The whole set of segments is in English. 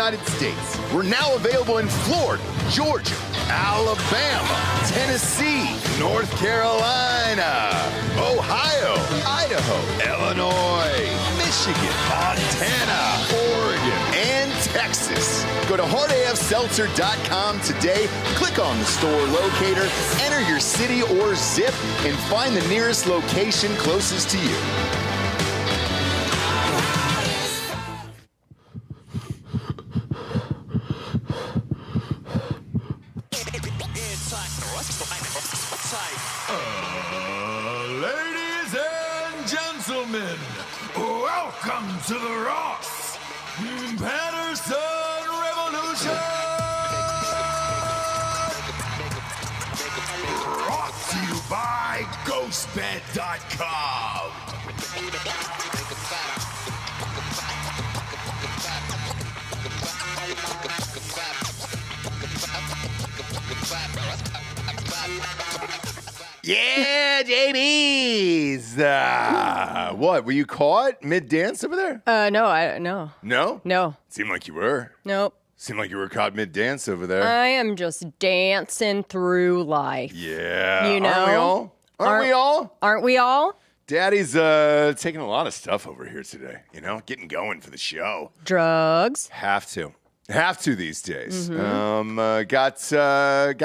United States. We're now available in Florida, Georgia, Alabama, Tennessee, North Carolina, Ohio, Idaho, Illinois, Michigan, Montana, Oregon, and Texas. Go to hardafseltzer.com today, click on the store locator, enter your city or zip, and find the nearest location closest to you. Ladies and gentlemen, welcome to the Rocks Patterson Revolution! Brought to you by GhostBed.com. Yeah, JB's. What, were you caught mid-dance over there? No. No? No. Seemed like you were. Nope. Seemed like you were caught mid-dance over there. I am just dancing through life. Yeah. You know? Aren't we all? Aren't we all? Daddy's taking a lot of stuff over here today, getting going for the show. Drugs. Have to these days. Got a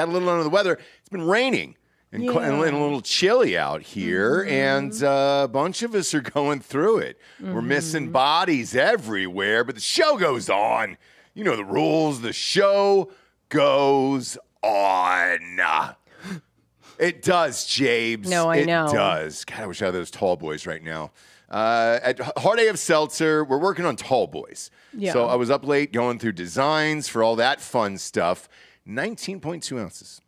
little under the weather. It's been raining and a little chilly out here, and a bunch of us are going through it. We're missing bodies everywhere, but the show goes on. You know the rules. The show goes on. It does, Jabes. No, I know. It does. God, I wish I had those tall boys right now. At Hard AF Seltzer, we're working on tall boys. Yeah. So I was up late going through designs for all that fun stuff. 19.2 ounces.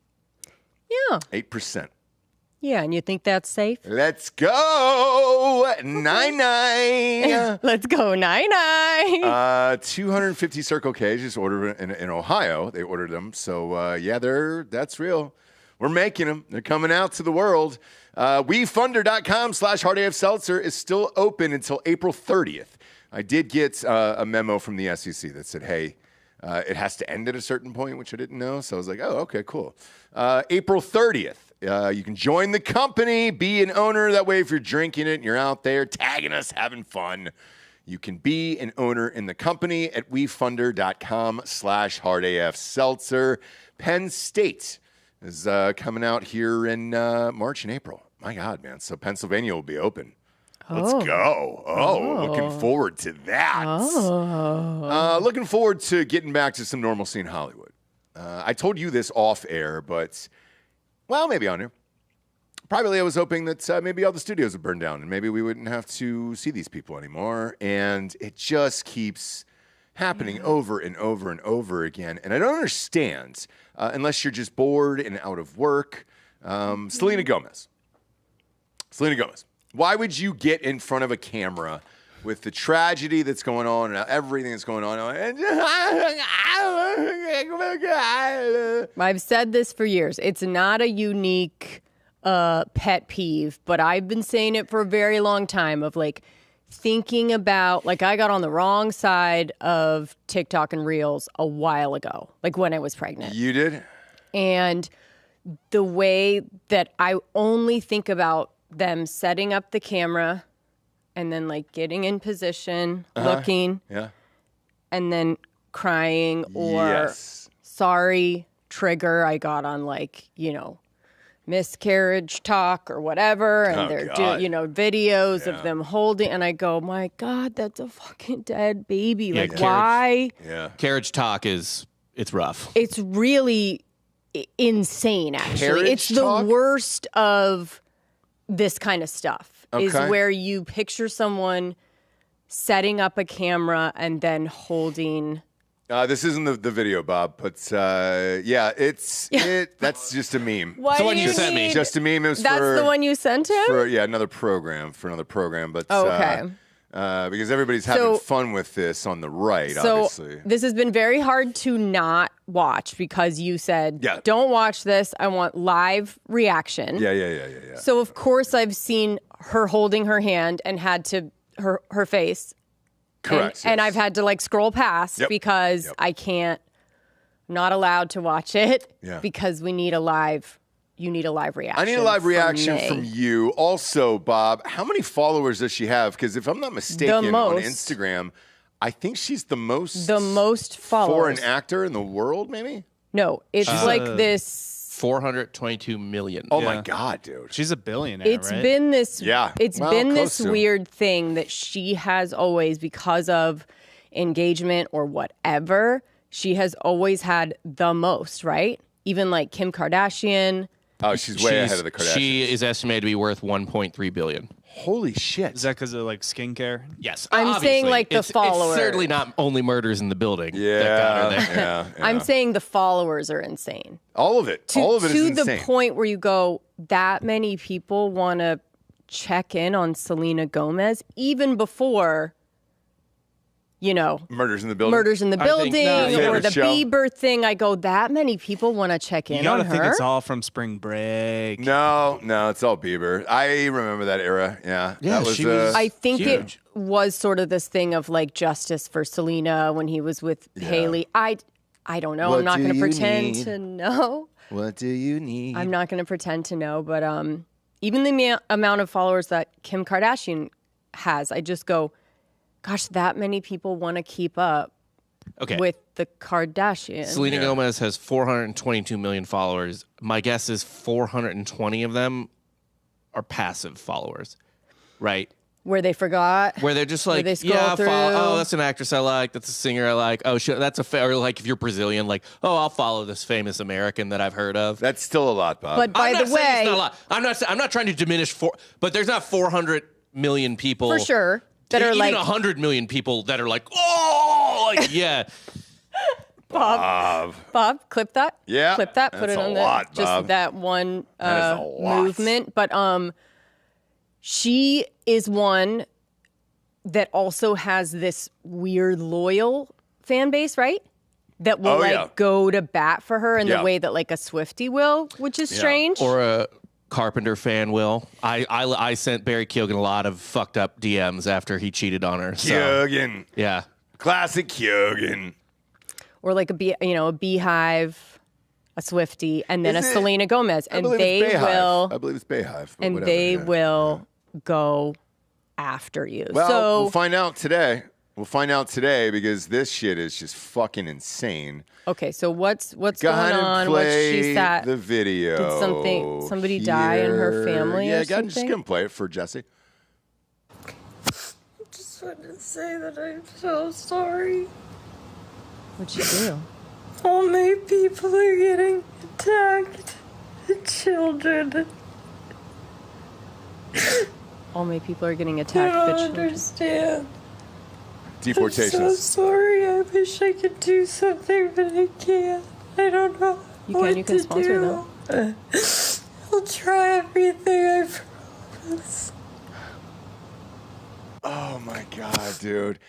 Yeah. 8%. Yeah, and you think that's safe? Let's go. 9-9. Let's go, 9-9. 250 Circle K. Just ordered in Ohio. They ordered them. So, that's real. We're making them. They're coming out to the world. WeFunder.com/HardAFSeltzer is still open until April 30th. I did get a memo from the SEC that said, hey, it has to end at a certain point, which I didn't know. So I was like, oh, okay, cool. April 30th. You can join the company, be an owner. That way, if you're drinking it and you're out there tagging us, having fun, you can be an owner in the company at WeFunder.com/HardAFSeltzer. Penn State is coming out here in March and April. My God, man. So Pennsylvania will be open. Let's go. Looking forward to that. Looking forward to getting back to some normalcy in Hollywood. I told you this off air, but, well, maybe on air. Privately, I was hoping that maybe all the studios would burn down and maybe we wouldn't have to see these people anymore. And it just keeps happening over and over and over again. And I don't understand, unless you're just bored and out of work. Selena Gomez. Why would you get in front of a camera with the tragedy that's going on and everything that's going on? I've said this for years. It's not a unique pet peeve, but I've been saying it for a very long time of thinking about, I got on the wrong side of TikTok and Reels a while ago, when I was pregnant. You did? And the way that I only think about them setting up the camera and then getting in position, looking, and then crying or sorry, trigger. I got on miscarriage talk or whatever, and they're doing videos of them holding, and I go, my God, that's a fucking dead baby. Why? Yeah, carriage talk it's rough. It's really insane. Actually, it's the worst of this kind of stuff. Is where you picture someone setting up a camera and then holding. This isn't the video, Bob, but that's just a meme. What the one you sent me. Just a meme. It was That's the one you sent him? For another program. But because everybody's having fun with this on the right, obviously. This has been very hard to not watch because you said, don't watch this. I want live reaction. Yeah. So, of course, I've seen her holding her hand and had to, her face, Correct. And yes. I've had to like scroll past because I can't, not allowed to watch it because you need a live reaction. I need a live reaction from you. Also, Bob, how many followers does she have? Because if I'm not mistaken, on Instagram, I think she's the most followers for an actor in the world, maybe? No, it's like this 422 million. Oh my God, dude. She's a billionaire, It's right? been this It's been this weird thing that she has always, because of engagement or whatever, she has always had the most, right? Even like Kim Kardashian. Oh, she's way ahead of the Kardashians. She is estimated to be worth 1.3 billion. Holy shit. Is that because of like skincare? Yes. I'm saying like the followers. It's certainly not only murders in the building that got her there. Yeah. I'm saying the followers are insane. All of it. All of it is insane. To the point where you go, that many people want to check in on Selena Gomez even before, Murders in the Building. Or the Bieber thing. I go, that many people want to check in on her. You gotta think it's all from spring break. No, it's all Bieber. I remember that era. Yeah. Yeah, that was, she was I think huge. it was sort of this thing of like justice for Selena when he was with Haley. I don't know. What I'm not do going to you pretend need? to know. What do you need? I'm not going to pretend to know. But even the amount of followers that Kim Kardashian has, I just go, gosh, that many people want to keep up with the Kardashians. Selena Gomez has 422 million followers. My guess is 420 of them are passive followers, right? Where they forgot. Where they're just like, they scroll through. oh, that's an actress I like. That's a singer I like. Oh, shit, that's or like if you're Brazilian, like, oh, I'll follow this famous American that I've heard of. That's still a lot, Bob. But by I'm not the saying way, it's not a lot. I'm not trying to diminish but there's not 400 million people for sure that are even like 100 million people that are like, oh, like yeah. Bob, clip that. Yeah, clip that. Put that's it on a the lot, just Bob. that one That is a lot. movement. But she is one that also has this weird loyal fan base, right? That will go to bat for her in the way that like a Swiftie will, which is strange. Or a Carpenter fan will. I sent Barry Keoghan a lot of fucked up DMs after he cheated on her. So, Keoghan. yeah. Classic Keoghan. Or like a Beehive, a Swiftie, and then a Selena Gomez. And they will. I believe it's Bayhive. And whatever, they will go after you. Well, so we'll find out today. We'll find out today because this shit is just fucking insane. okay, so what's Go going ahead and on? What's play she sat? the video. Did somebody die in her family Yeah, or go ahead and just something? go and play it for Jesse. Just wanted to say that I'm so sorry. What'd she do? All my people are getting attacked. The children. All my people are getting I attacked. don't The children. understand. Deportations. I'm so sorry. I wish I could do something, but I can't. I don't know what You can to sponsor do. I'll try everything, I promise. Oh my God, dude.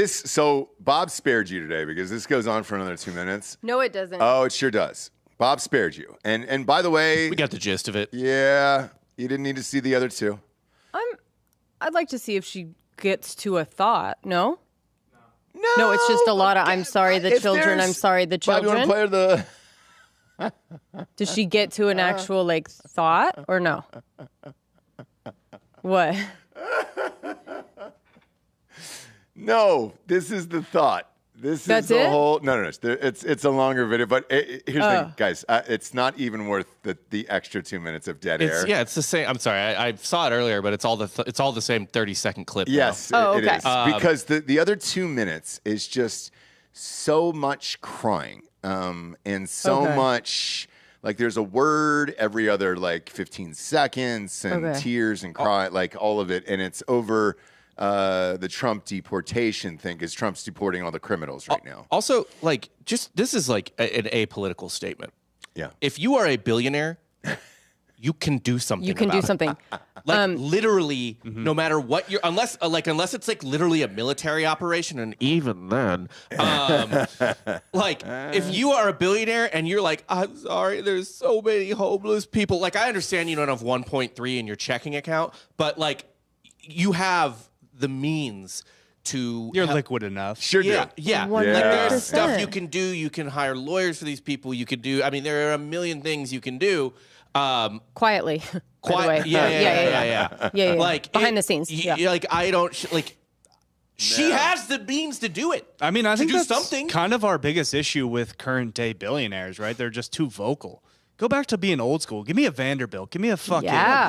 So Bob spared you today because this goes on for another 2 minutes. No, it doesn't. Oh, it sure does. Bob spared you. And by the way, We got the gist of it. yeah, you didn't need to see the other two. I'd like to see if she gets to a thought. No? No, it's just a lot of I'm sorry the if children, there's- I'm sorry the Bob, you children. want to play the... Does she get to an actual like thought or no? What? No, this is the thought. That's the it? whole. No. It's a longer video, but here's the thing, guys. It's not even worth the extra 2 minutes of dead air. It's the same. I'm sorry, I saw it earlier, but it's all the same 30-second clip. now. Yes, Oh, it okay. is because the other 2 minutes is just so much crying, and so Okay. much. Like there's a word every other like 15 seconds, and Okay. tears and cry, like all of it, and it's over. The Trump deportation thing because Trump's deporting all the criminals right now. Also, like, this is like an apolitical statement. Yeah. If you are a billionaire, you can do something. You can do about it. something. Like literally, no matter what you're, unless it's like literally a military operation, and even then, like if you are a billionaire and you're like, I'm sorry, there's so many homeless people. Like I understand you don't have 1.3 in your checking account, but like you have the means You're liquid enough. Sure Yeah, do. yeah. 100%. Like there's stuff you can do. You can hire lawyers for these people. You could do. I mean, there are a million things you can do. Quietly. By the way. Yeah. Like behind the scenes. Like I don't like. She has the means to do it. I mean, I think do that's something. kind of our biggest issue with current day billionaires, right? They're just too vocal. Go back to being old school. Give me a Vanderbilt. Give me a fucking. Yeah.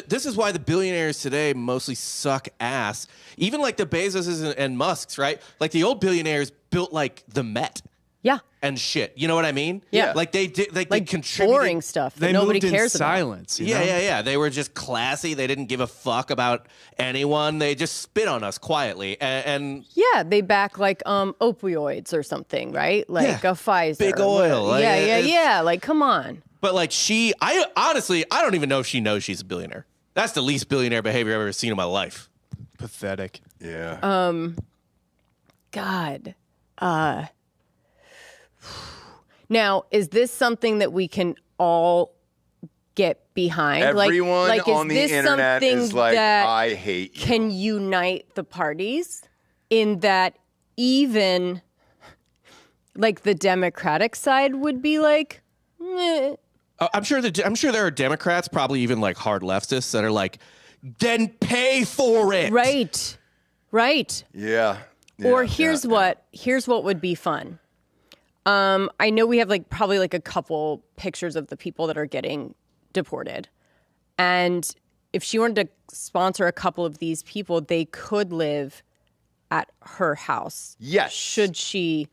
This is why the billionaires today mostly suck ass. Even like the Bezoses and Musks, right? Like the old billionaires built like the Met. Yeah. And shit. You know what I mean? Yeah. Like they did. Like Like they contributed. boring stuff that They nobody moved cares in about. silence. You know? Yeah. They were just classy. They didn't give a fuck about anyone. They just spit on us quietly. And Yeah, they back like opioids or something, right? Like Yeah. a Pfizer. Big oil. Like, Yeah. Like, come on. but like I honestly, I don't even know if she knows she's a billionaire. That's the least billionaire behavior I've ever seen in my life. Pathetic. Yeah. God. Now, is this something that we can all get behind? Everyone like, on the is this internet something is like, that I hate you. can unite the parties in that even like the Democratic side would be like, eh. I'm sure there are Democrats, probably even like hard leftists, that are like, then pay for it. Right. Yeah. Or here's what would be fun. I know we have like probably like a couple pictures of the people that are getting deported. And if she wanted to sponsor a couple of these people, they could live at her house. Yes. Should she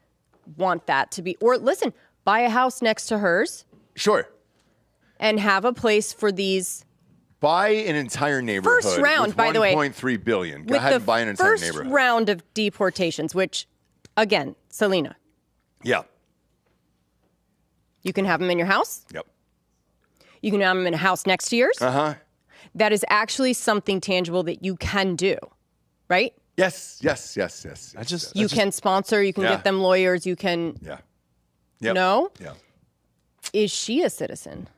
want that to be, or listen, buy a house next to hers Sure. and have a place for these. Buy an entire neighborhood. First round, with by the way. 1.3 billion. Go With ahead the and buy an entire first neighborhood. round of deportations, which, again, Selena, Yeah. you can have them in your house. Yep. You can have them in a house next to yours. Uh-huh. That is actually something tangible that you can do, right? Yes. You can sponsor, you can Yeah. get them lawyers, you can. Yeah. Yep. No? Yeah. Is she a citizen?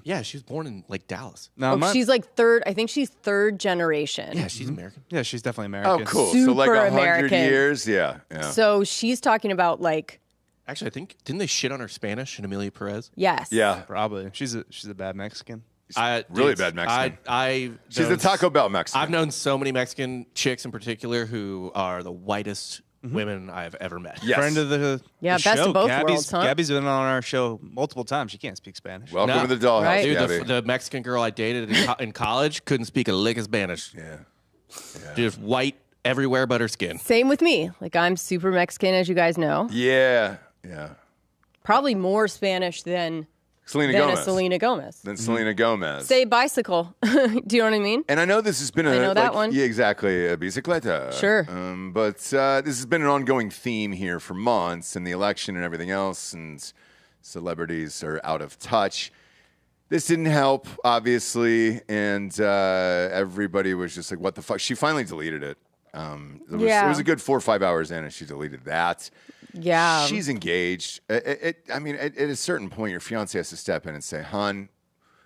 Yeah, she was born in like Dallas. No, She's like third, I think she's third generation. Yeah, she's American. yeah, she's definitely Oh, American. cool. So like Super 100 American. years. Yeah. So she's talking about like, Actually, I think didn't they shit on her Spanish in Amelia Perez? yes. Yeah. Probably. She's a bad Mexican. Really bad Mexican. She's known a Taco Bell Mexican. I've known so many Mexican chicks in particular who are the whitest women I've ever met. Yes. Friend of the Yeah, the best of show. both Gabby's, worlds, huh? Gabby's been on our show multiple times. She can't speak Spanish. Welcome No. to the dollhouse, Right. Dude, Gabby. the Mexican girl I dated in college couldn't speak a lick of Spanish. Yeah. Just white everywhere but her skin. Same with me. Like I'm super Mexican, as you guys know. Yeah. Probably more Spanish than Selena a Gomez. Selena Gomez. Than Selena Gomez. Say bicycle. Do you know what I mean? And I know this has been a... I know that one. Yeah, exactly. A bicicleta. Sure. But this has been an ongoing theme here for months, and the election and everything else, and celebrities are out of touch. This didn't help, obviously, and everybody was just like, what the fuck? She finally deleted it. It was a good 4 or 5 hours in, and she deleted that. Yeah. She's engaged. I mean, at a certain point, your fiance has to step in and say, "Hun,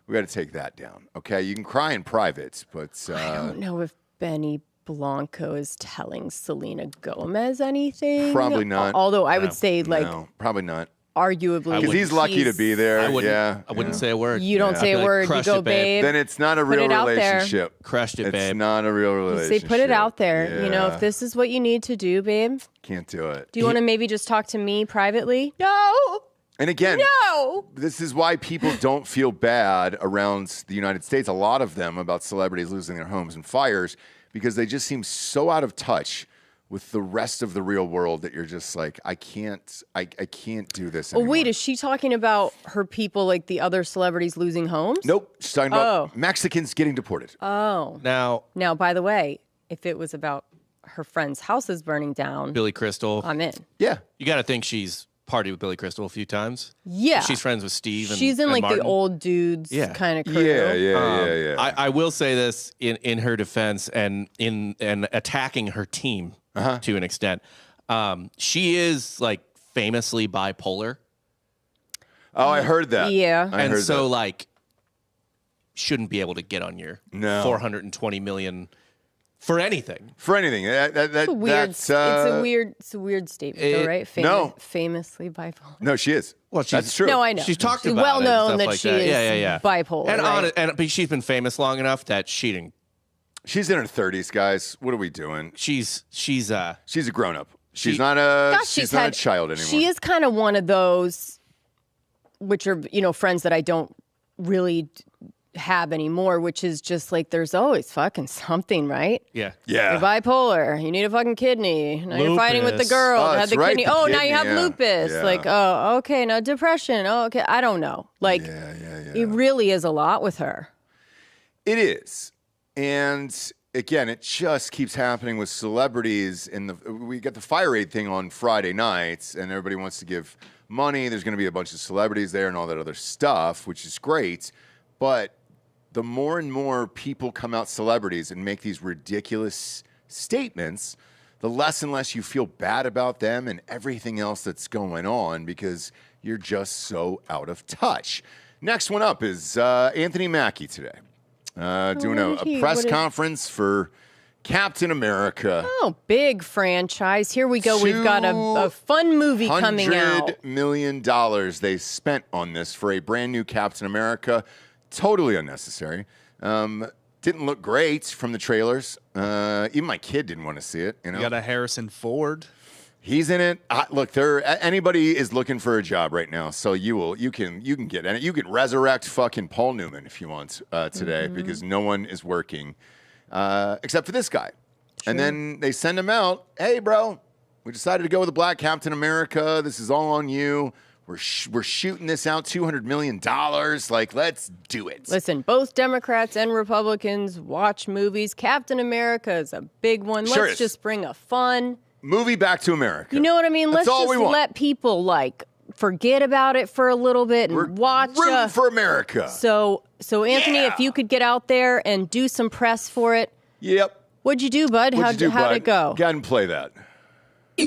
we got to take that down." Okay, you can cry in private, but I don't know if Benny Blanco is telling Selena Gomez anything. Probably not. Although I would say, like, no, probably not. arguably, Because he's lucky to be there. I wouldn't, yeah, I wouldn't say a word. You don't say I'd be a like, word. You "Crushed go, it, babe." babe. Then it's not a real it out there. relationship. Crushed it, It's babe. not a real You relationship. say, put it out there. You know, Yeah. if this is what you need to do, babe. Can't do it. Do you want to maybe just talk to me privately? No. And again, No. this is why people don't feel bad around the United States, a lot of them, about celebrities losing their homes in fires, because they just seem so out of touch with the rest of the real world that you're just like, I can't do this Oh, anymore. wait, is she talking about her people, like the other celebrities losing homes? Nope. She's talking about Oh. Mexicans getting deported. Oh. Now, Now, by the way, if it was about her friend's houses burning down, Billy Crystal, I'm in. Yeah. you got to think she's partied with Billy Crystal a few times. Yeah. She's friends with Steve. And, She's in and like Martin. the old dudes Yeah. kind of crew. Yeah. I will say this in her defense and in attacking her team to an extent. She is like famously bipolar, Oh, I heard that. Yeah. I and heard so that. like shouldn't be able to get on your No. 420 million For anything. For anything. It's a weird statement, though, right? Famously bipolar. No, she is. Well, that's true. No, I know. She's talked about well it known and that stuff like she that. is bipolar. But she's been famous long enough that she didn't. She's in her 30s, guys. What are we doing? She's a grown up. She's not a child anymore. She is kind of one of those, which are friends that I don't really have anymore, which is just like there's always fucking something, right? Yeah. You're bipolar. You need a fucking kidney. Now you're fighting with the girl that had the kidney. Now you have lupus. Yeah. Like, oh, okay. Now depression. Oh, okay. I don't know. Like, it really is a lot with her. It is. And again, it just keeps happening with celebrities. We got the Fire Aid thing on Friday nights, and everybody wants to give money. There's going to be a bunch of celebrities there and all that other stuff, which is great. But the more and more people come out celebrities and make these ridiculous statements, the less and less you feel bad about them and everything else that's going on because you're just so out of touch. Next one up is Anthony Mackie today. Doing a press conference for Captain America. Oh, big franchise. Here we go. We've got a fun movie coming out. $100 million they spent on this for a brand new Captain America. Totally unnecessary. Didn't look great from the trailers. Even my kid didn't want to see it. You got a Harrison Ford. He's in it. Look, anybody is looking for a job right now, so you can get in it. You can resurrect fucking Paul Newman if you want today because no one is working except for this guy. True. And then they send him out. Hey, bro, we decided to go with a black Captain America. This is all on you. We're shooting this out $200 million. Like, let's do it. Listen, both Democrats and Republicans watch movies. Captain America is a big one. Sure Let's just bring a fun movie back to America. You know what I mean? That's Let's just let people forget about it for a little bit and watch. Rooting for America. So Anthony, if you could get out there and do some press for it. Yep. What'd you do, bud? How'd it go? Go ahead and play that.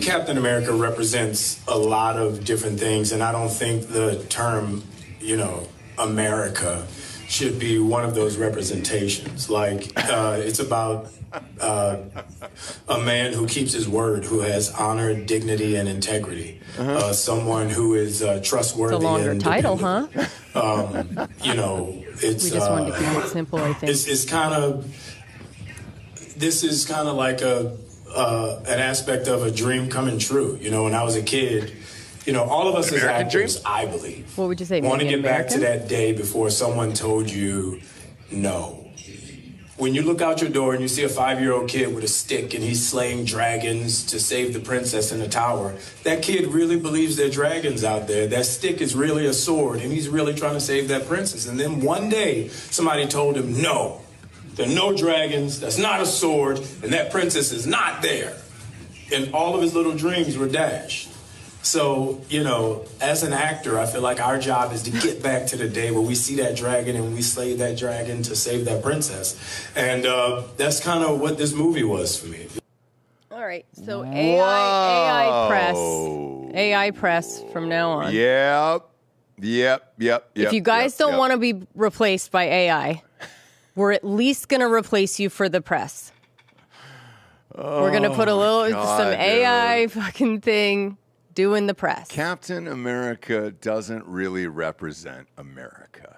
Captain America represents a lot of different things, and I don't think the term, America should be one of those representations. It's about a man who keeps his word, who has honor, dignity, and integrity. Someone who is trustworthy. It's a longer title, huh? It's we just wanted to keep it simple, I think. This is kind of like an aspect of a dream coming true. When I was a kid, all of us as actors, I believe, what would you say? Want to get back to that day before someone told you no. When you look out your door and you see a 5-year-old kid with a stick and he's slaying dragons to save the princess in the tower, that kid really believes there are dragons out there. That stick is really a sword and he's really trying to save that princess. And then one day somebody told him, no, there are no dragons, that's not a sword, and that princess is not there. And all of his little dreams were dashed. So, as an actor, I feel like our job is to get back to the day where we see that dragon and we slay that dragon to save that princess. And that's kind of what this movie was for me. All right. So AI press from now on. Yep. If you guys don't want to be replaced by AI, we're at least going to replace you for the press. We're going to put some AI fucking thing doing the press. Captain America doesn't really represent America.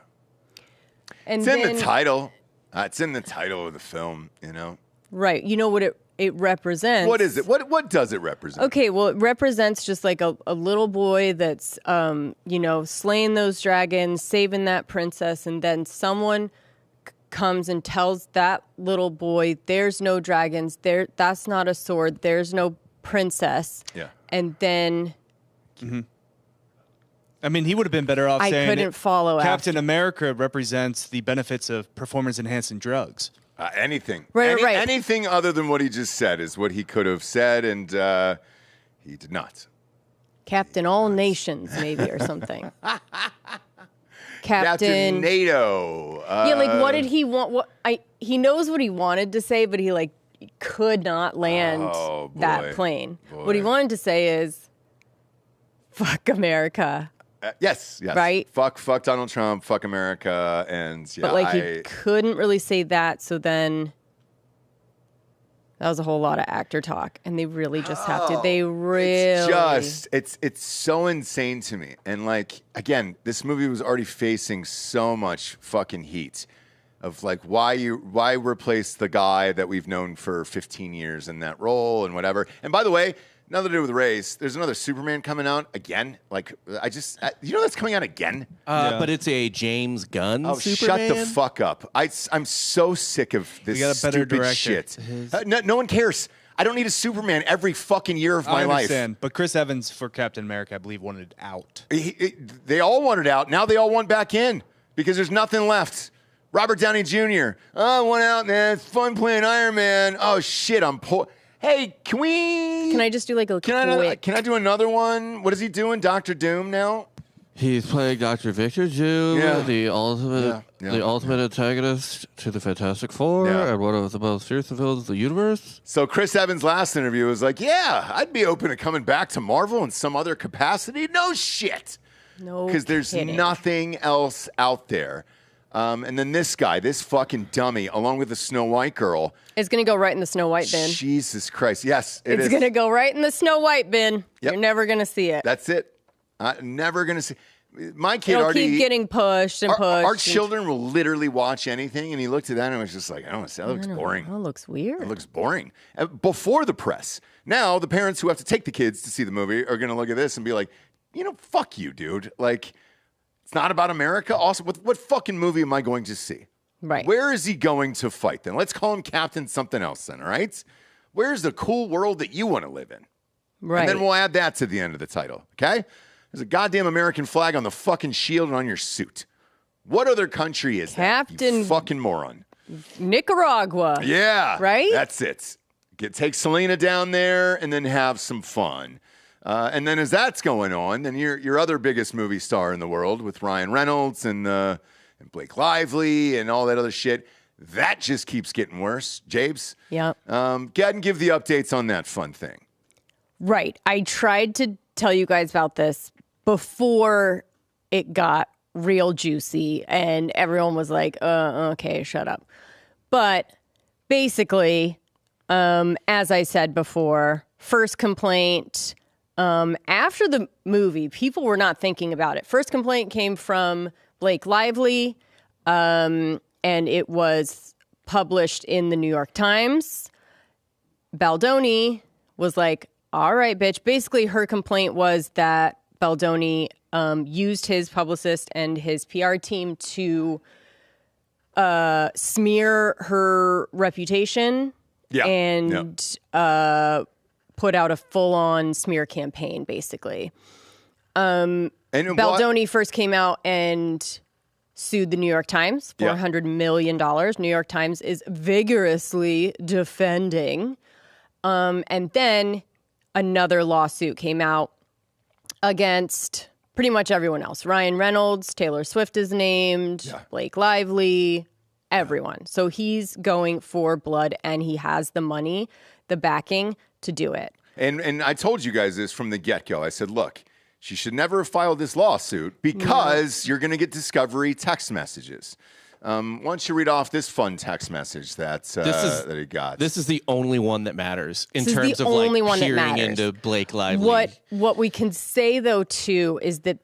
And it's in the title. It's in the title of the film, Right. You know what it represents? What is it? What does it represent? Okay, well, it represents just like a little boy that's, slaying those dragons, saving that princess, and then someone comes and tells that little boy, there's no dragons, that's not a sword, there's no princess. Yeah. And then... Mm-hmm. I mean, he would have been better off saying... I couldn't follow Captain America represents the benefits of performance-enhancing drugs. Anything. Right. Anything other than what he just said is what he could have said, and he did not. Captain All Nations, maybe, or something. Captain NATO. What did he want? He knows what he wanted to say, but he could not land that plane. Boy. What he wanted to say is, "Fuck America." Yes. Right. Fuck Donald Trump. Fuck America. And but he couldn't really say that. So then That was a whole lot of actor talk, and they really just have to. They really it's so insane to me. And like again, this movie was already facing so much fucking heat of like why replace the guy that we've known for 15 years in that role and whatever. And by the way, nothing to do with race. There's another Superman coming out again. Like you know that's coming out again. But it's a James Gunn. Oh, Superman? shut the fuck up! I'm so sick of this got a better stupid director. shit. No one cares. I don't need a Superman every fucking year of my I understand, life. but Chris Evans for Captain America, I believe, wanted out. They all wanted out. Now they all want back in because there's nothing left. Robert Downey Jr. Oh, I want out, man. It's fun playing Iron Man. Oh shit, I'm poor. Hey, can I just do like a can I do another one? What is he doing? Dr. Doom now? He's playing Dr. Victor Doom, the ultimate antagonist to the Fantastic Four, and one of the most fearsome villains of the universe. So Chris Evans' last interview was like, "Yeah, I'd be open to coming back to Marvel in some other capacity." No shit. No, because there's nothing else out there. And then this guy, this fucking dummy, along with the Snow White girl, is going to go right in the Snow White bin. Jesus Christ. Yes, it is. It's going to go right in the Snow White bin. Yep. You're never going to see it. That's it. Never going to see. My kid It'll already keep getting pushed and pushed. Our children will literally watch anything, and he looked at that and was just like, I don't want to say, that looks boring. That looks weird. It looks boring. Before the press. Now, the parents who have to take the kids to see the movie are going to look at this and be like, fuck you, dude. Like, it's not about America. Also, what fucking movie am I going to see? Right. Where is he going to fight then? Let's call him Captain something else then, all right? Where's the cool world that you want to live in? Right. And then we'll add that to the end of the title, okay? There's a goddamn American flag on the fucking shield and on your suit. What other country is that, you fucking moron? Nicaragua. Yeah. Right? That's it. Take Selena down there and then have some fun. And then as that's going on, then your other biggest movie star in the world with Ryan Reynolds and Blake Lively and all that other shit, that just keeps getting worse. Jabes? Yeah. Go ahead and give the updates on that fun thing. Right. I tried to tell you guys about this before it got real juicy and everyone was like, okay, shut up. But basically, as I said before, first complaint, after the movie, people were not thinking about it. First complaint came from Blake Lively, and it was published in the New York Times. Baldoni was like, all right, bitch. Basically, her complaint was that Baldoni used his publicist and his PR team to smear her reputation and put out a full-on smear campaign, basically. Baldoni first came out and sued the New York Times, $400 million. New York Times is vigorously defending. And then another lawsuit came out against pretty much everyone else. Ryan Reynolds, Taylor Swift is named, Blake Lively, everyone. So he's going for blood, and he has the money, the backing to do it. And I told you guys this from the get-go. I said, look, she should never have filed this lawsuit because you're going to get discovery text messages. Why don't you read off this fun text message that he got? This is the only one that matters in terms of like peering into Blake Lively. What we can say though too is that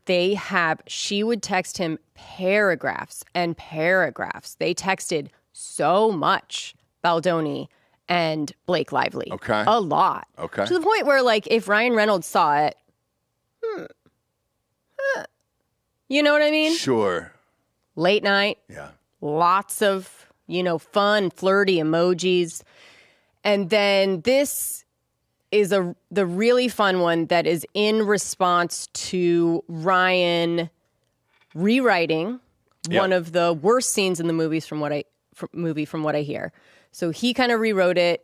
she would text him paragraphs and paragraphs. They texted so much, Baldoni and Blake Lively. Okay. A lot. Okay. To the point where like if Ryan Reynolds saw it, you know what I mean? Sure. Late night. Yeah. Lots of, fun, flirty emojis. And then this is the really fun one that is in response to Ryan rewriting one of the worst scenes in the movies from what I hear. So he kind of rewrote it.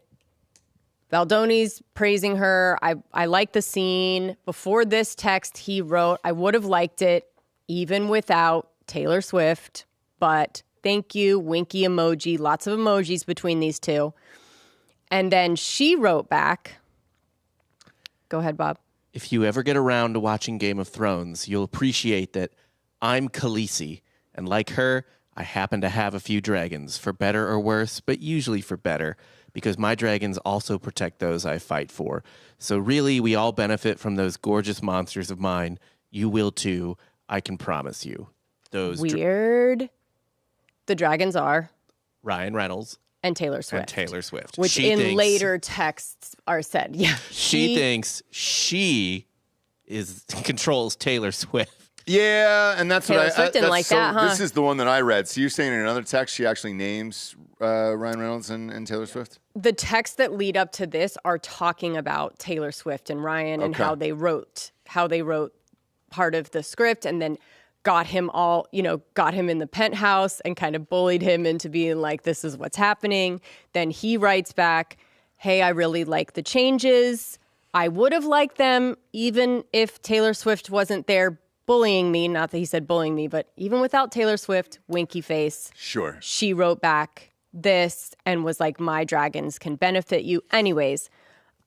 Baldoni's praising her. I like the scene. Before this text, he wrote, I would have liked it even without Taylor Swift, but thank you, winky emoji, lots of emojis between these two. And then she wrote back. Go ahead, Bob. If you ever get around to watching Game of Thrones, you'll appreciate that I'm Khaleesi, and like her, I happen to have a few dragons, for better or worse, but usually for better. because my dragons also protect those I fight for. So really, we all benefit from those gorgeous monsters of mine. You will too. I can promise you. Those Weird. The dragons are Ryan Reynolds and Taylor Swift. and Taylor Swift. Which later texts are said. Yeah. She thinks she controls Taylor Swift. Yeah, and that's Taylor what Swift didn't like that, huh? This is the one that I read. So you're saying in another text she actually names Ryan Reynolds and Taylor Swift? The texts that lead up to this are talking about Taylor Swift and Ryan and how they wrote part of the script and then got him in the penthouse and kind of bullied him into being like, this is what's happening. Then he writes back, hey, I really like the changes. I would have liked them even if Taylor Swift wasn't there bullying me. Not that he said bullying me, but even without Taylor Swift, winky face. Sure. She wrote back this and was like, my dragons can benefit you. Anyways,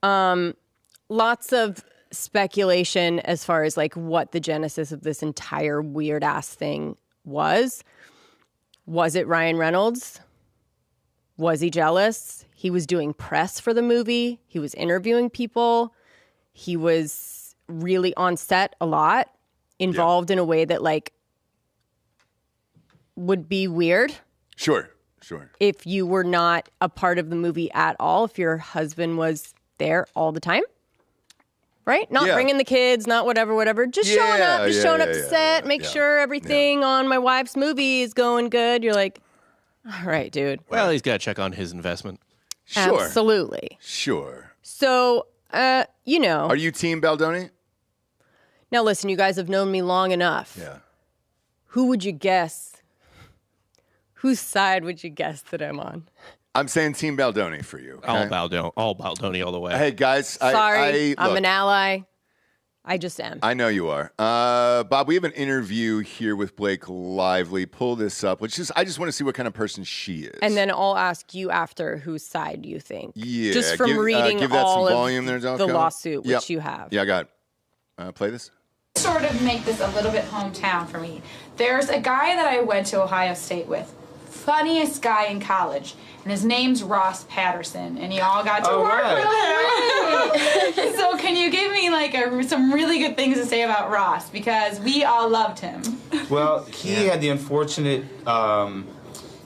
lots of speculation as far as like what the genesis of this entire weird ass thing was. Was it Ryan Reynolds? Was he jealous? He was doing press for the movie. He was interviewing people. He was really on set a lot, involved in a way that like would be weird. Sure. If you were not a part of the movie at all, if your husband was there all the time. Right? Not bringing the kids, not whatever. Just showing up, showing up to set, make sure everything on my wife's movie is going good. You're like, all right, dude. Well, he's got to check on his investment. Sure. Absolutely. Sure. So, Are you Team Baldoni? Now listen, you guys have known me long enough. Yeah. Who would you guess? Whose side would you guess that I'm on? I'm saying Team Baldoni for you. Okay? All Baldoni all the way. Hey, guys. Sorry, I'm look, an ally. I just am. I know you are. Bob, we have an interview here with Blake Lively. Pull this up. I just want to see what kind of person she is. And then I'll ask you after whose side you think. Yeah. Just from reading give that all some volume there, of the lawsuit, which you have. Yeah, I got it. Play this. Sort of make this a little bit hometown for me. There's a guy that I went to Ohio State with. Funniest guy in college. And his name's Ross Patterson, and y'all got to work with him. So can you give me like some really good things to say about Ross, because we all loved him. Well, he had the unfortunate the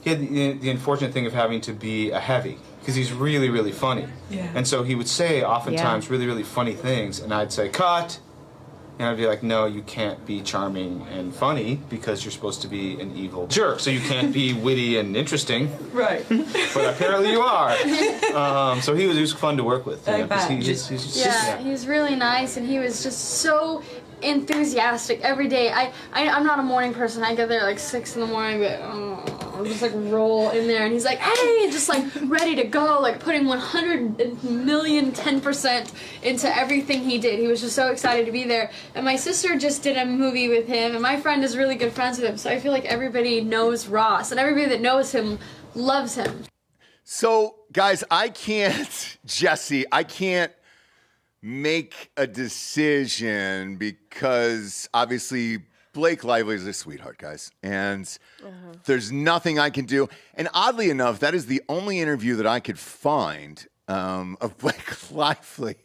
unfortunate thing of having to be a heavy, because he's really, really funny. Yeah. And so he would say oftentimes really, really funny things, and I'd say, cut. And I'd be like, no, you can't be charming and funny because you're supposed to be an evil jerk. So you can't be witty and interesting. Right. But apparently you are. So he was fun to work with. He's really nice, and he was just so enthusiastic every day. I'm not a morning person. I get there like 6 in the morning, but I'll just like roll in there, and he's like, hey, just like ready to go, like putting 100,000,010% into everything he did. He was just so excited to be there. And my sister just did a movie with him, and my friend is really good friends with him, so I feel like everybody knows Ross, and everybody that knows him loves him. So, guys, I can't make a decision because obviously Blake Lively is a sweetheart, guys. And there's nothing I can do. And oddly enough, that is the only interview that I could find of Blake Lively.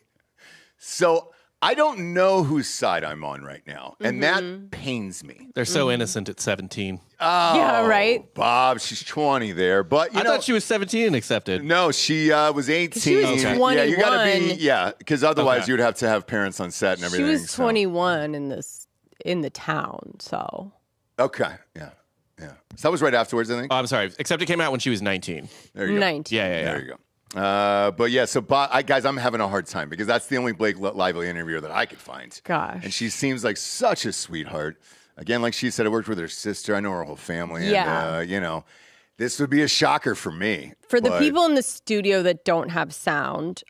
So I don't know whose side I'm on right now. And that pains me. They're so innocent at 17. Oh, yeah, right. Bob, she's 20 there. But I thought she was 17 and accepted. No, she was 18. She was 21. Yeah, you got to be, because otherwise you would have to have parents on set and everything. She was 21 in the town, so. Okay, yeah. So that was right afterwards, I think. Oh, I'm sorry. Except it came out when she was 19. There you go. 19. Yeah. There you go. But yeah, so guys, I'm having a hard time because that's the only Blake Lively interview that I could find. Gosh. And she seems like such a sweetheart. Again, like she said, I worked with her sister. I know her whole family. Yeah. And, this would be a shocker for me. For the people in the studio that don't have sound,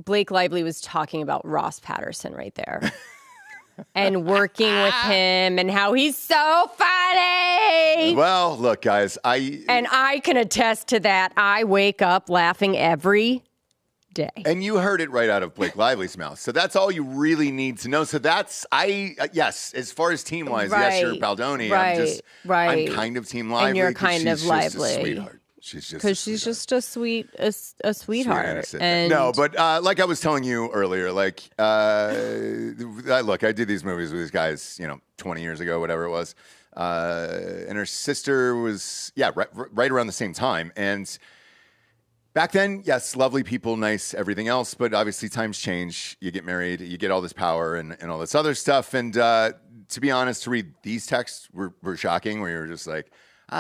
Blake Lively was talking about Ross Patterson right there. And working with him and how he's so funny. Well, look, guys, And I can attest to that. I wake up laughing every day. And you heard it right out of Blake Lively's mouth. So that's all you really need to know. So that's, yes, as far as team-wise, yes, you're Baldoni. Right. I'm kind of Team Lively. And you're kind of she's Lively. Just a sweetheart. She's just a sweetheart. Innocent. And no, but like I was telling you earlier, like look, I did these movies with these guys, 20 years ago, whatever it was, and her sister was right around the same time, and back then, yes, lovely people, nice, everything else, but obviously times change. You get married, you get all this power and all this other stuff, and to be honest, to read these texts were shocking, where you're just like,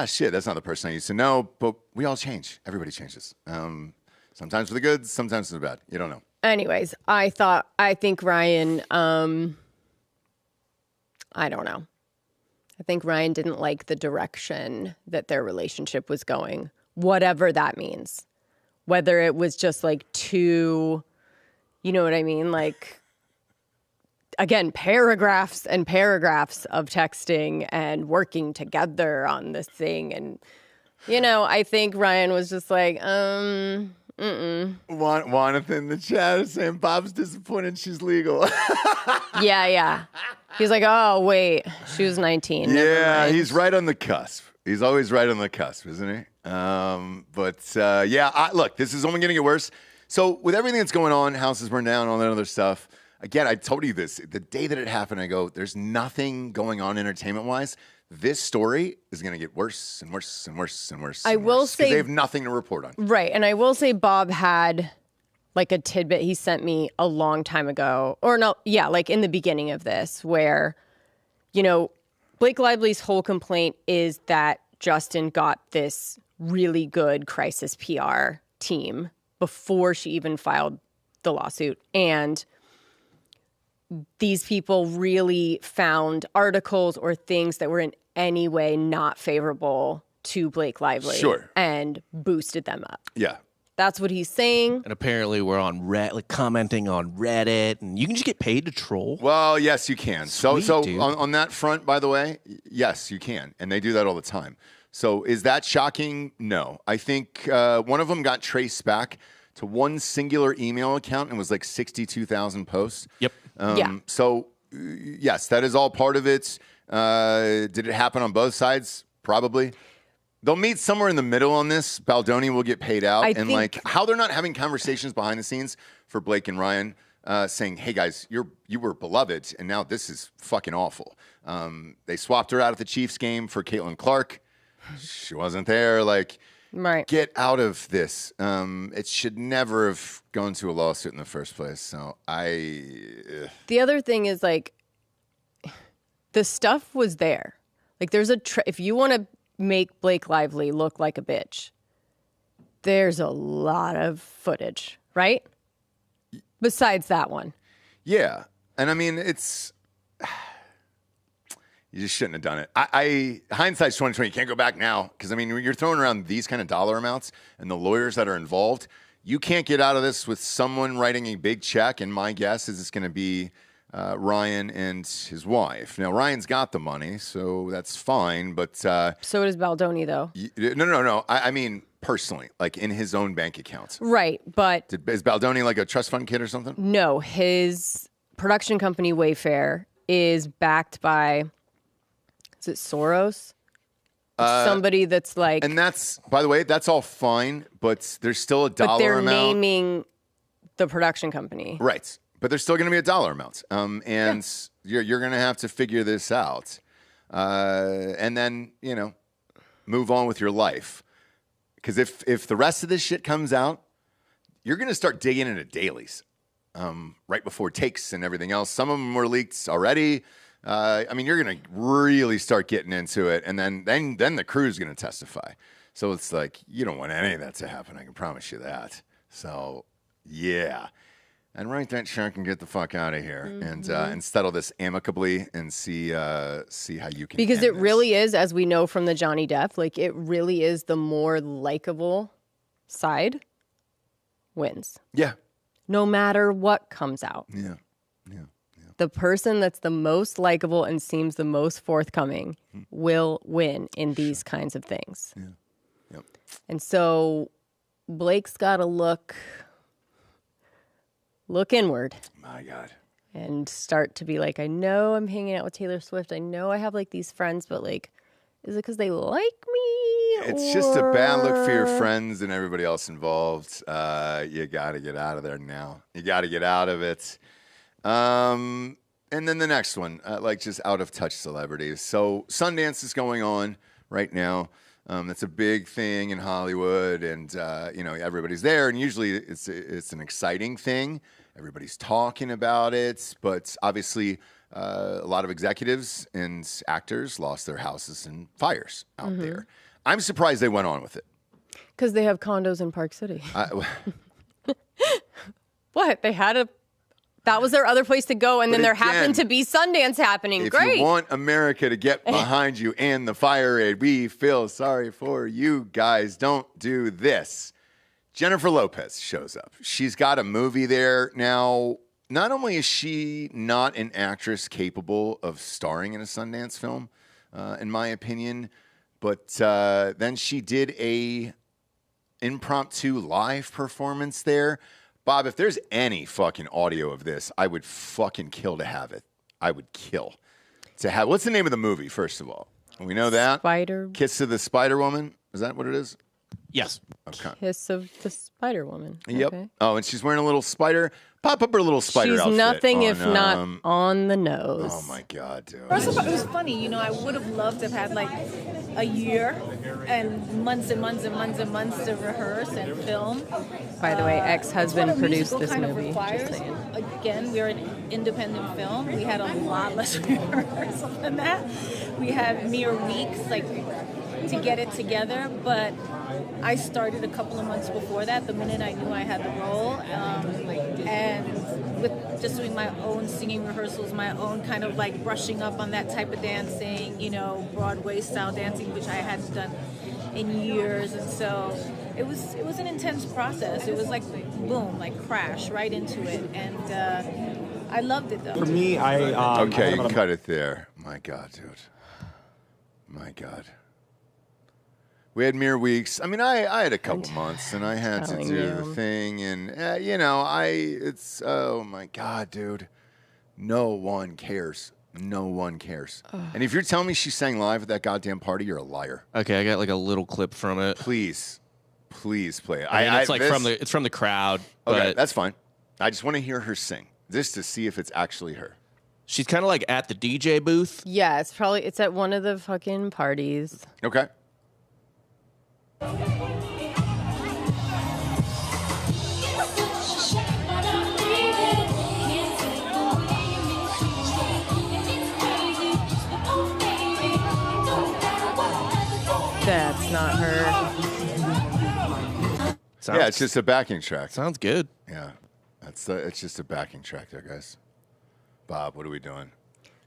shit, that's not the person I used to know. But we all change. Everybody changes. Sometimes for the good, sometimes for the bad. You don't know. Anyways, I think Ryan, I don't know. I think Ryan didn't like the direction that their relationship was going, whatever that means. Whether it was just like too, you know what I mean? Like, again, paragraphs and paragraphs of texting and working together on this thing. And, I think Ryan was just like, Waneth in the chat is saying Bob's disappointed she's legal. Yeah. He's like, oh, wait, she was 19. Yeah, he's right on the cusp. He's always right on the cusp, isn't he? Look, this is only going to get worse. So with everything that's going on, houses burned down, all that other stuff, again, I told you this, the day that it happened, I go, there's nothing going on entertainment-wise. This story is going to get worse and worse and worse and worse. I will say they have nothing to report on. Right, and I will say Bob had like a tidbit he sent me a long time ago, like in the beginning of this, where, Blake Lively's whole complaint is that Justin got this really good crisis PR team before she even filed the lawsuit. And these people really found articles or things that were in any way not favorable to Blake Lively. Sure. And boosted them up. Yeah. That's what he's saying. And apparently we're on commenting on Reddit, and you can just get paid to troll. Well, yes, you can. Sweet, so dude. on that front, by the way, yes, you can. And they do that all the time. So is that shocking? No. I think one of them got traced back to one singular email account and was like 62,000 posts. Yep. So, yes, that is all part of it. Did it happen on both sides? Probably. They'll meet somewhere in the middle on this. Baldoni will get paid out. How they're not having conversations behind the scenes for Blake and Ryan saying, hey, guys, you were beloved, and now this is fucking awful. They swapped her out at the Chiefs game for Caitlin Clark. She wasn't there. Right. Get out of this. It should never have gone to a lawsuit in the first place. So The other thing is, the stuff was there. There's if you want to make Blake Lively look like a bitch, there's a lot of footage, right? Besides that one. Yeah. And I mean, it's... You just shouldn't have done it. Hindsight's 2020. You can't go back now. Because, I mean, when you're throwing around these kind of dollar amounts and the lawyers that are involved, you can't get out of this with someone writing a big check. And my guess is it's going to be Ryan and his wife. Now, Ryan's got the money, so that's fine. But so does Baldoni, though. No. I mean, personally, in his own bank accounts. Right, but... Is Baldoni like a trust fund kid or something? No, his production company, Wayfair, is backed by... Is it Soros? Somebody that's like... And that's, by the way, that's all fine, but there's still a dollar amount. But they're naming the production company. Right. But there's still going to be a dollar amount. You're going to have to figure this out. And then, move on with your life. Because if the rest of this shit comes out, you're going to start digging into dailies right before takes and everything else. Some of them were leaked already. You're going to really start getting into it, and then the crew's going to testify. So it's you don't want any of that to happen. I can promise you that. So, yeah. And write that check and get the fuck out of here, and settle this amicably and see how you can. Because it really is, as we know from the Johnny Depp, it really is the more likable side wins. Yeah. No matter what comes out. Yeah. The person that's the most likable and seems the most forthcoming will win in these kinds of things. Yeah. Yep. And so Blake's got to look inward. My God. And start to be I know I'm hanging out with Taylor Swift. I know I have these friends, but is it because they like me? It's just a bad look for your friends and everybody else involved. You got to get out of there now. You got to get out of it. And then the next one, like just out of touch celebrities. So Sundance is going on right now. That's a big thing in Hollywood, and everybody's there. And usually it's an exciting thing. Everybody's talking about it, but obviously a lot of executives and actors lost their houses in fires out there. I'm surprised they went on with it. Because they have condos in Park City. What? That was their other place to go, and then there happened to be Sundance happening. If Great. you want America to get behind you and the fire aid, we feel sorry for you guys. Don't do this. Jennifer Lopez shows up. She's got a movie there. Now, not only is she not an actress capable of starring in a Sundance film, in my opinion, but then she did a impromptu live performance there. Bob, if there's any fucking audio of this, I would fucking kill to have it. I would kill to have. What's the name of the movie, first of all? We know that. Kiss of the Spider Woman. Is that what it is? Yes. Okay. Kiss of the Spider Woman. Yep. Okay. Oh, and she's wearing a little spider. Pop up her little spider outfit. She's nothing if not on the nose. Oh, my God, dude. First of all, it was funny. I would have loved to have had like a year and months and months and months and months to rehearse and film. By the way, ex-husband produced this kind movie. Of requires, again, we're an independent film. We had a lot less rehearsal than that. We had mere weeks to get it together, but I started a couple of months before that, the minute I knew I had the role, and with just doing my own singing rehearsals, my own kind of brushing up on that type of dancing, Broadway style dancing, which I hadn't done in years, and so it was an intense process. It was boom, crash right into it, and I loved it though. For me, okay, you can cut it there. My God, dude. My God. We had mere weeks. I mean, I had a couple months, and I had to do the thing, and oh my God, dude. No one cares. No one cares. And if you're telling me she sang live at that goddamn party, you're a liar. Okay, I got a little clip from it. Please play it. It's from the crowd. Okay, that's fine. I just want to hear her sing, just to see if it's actually her. She's kind of at the DJ booth. Yeah, it's at one of the fucking parties. Okay. That's not her. Yeah, it's just a backing track. Sounds good. Yeah, it's just a backing track there, guys. Bob, what are we doing?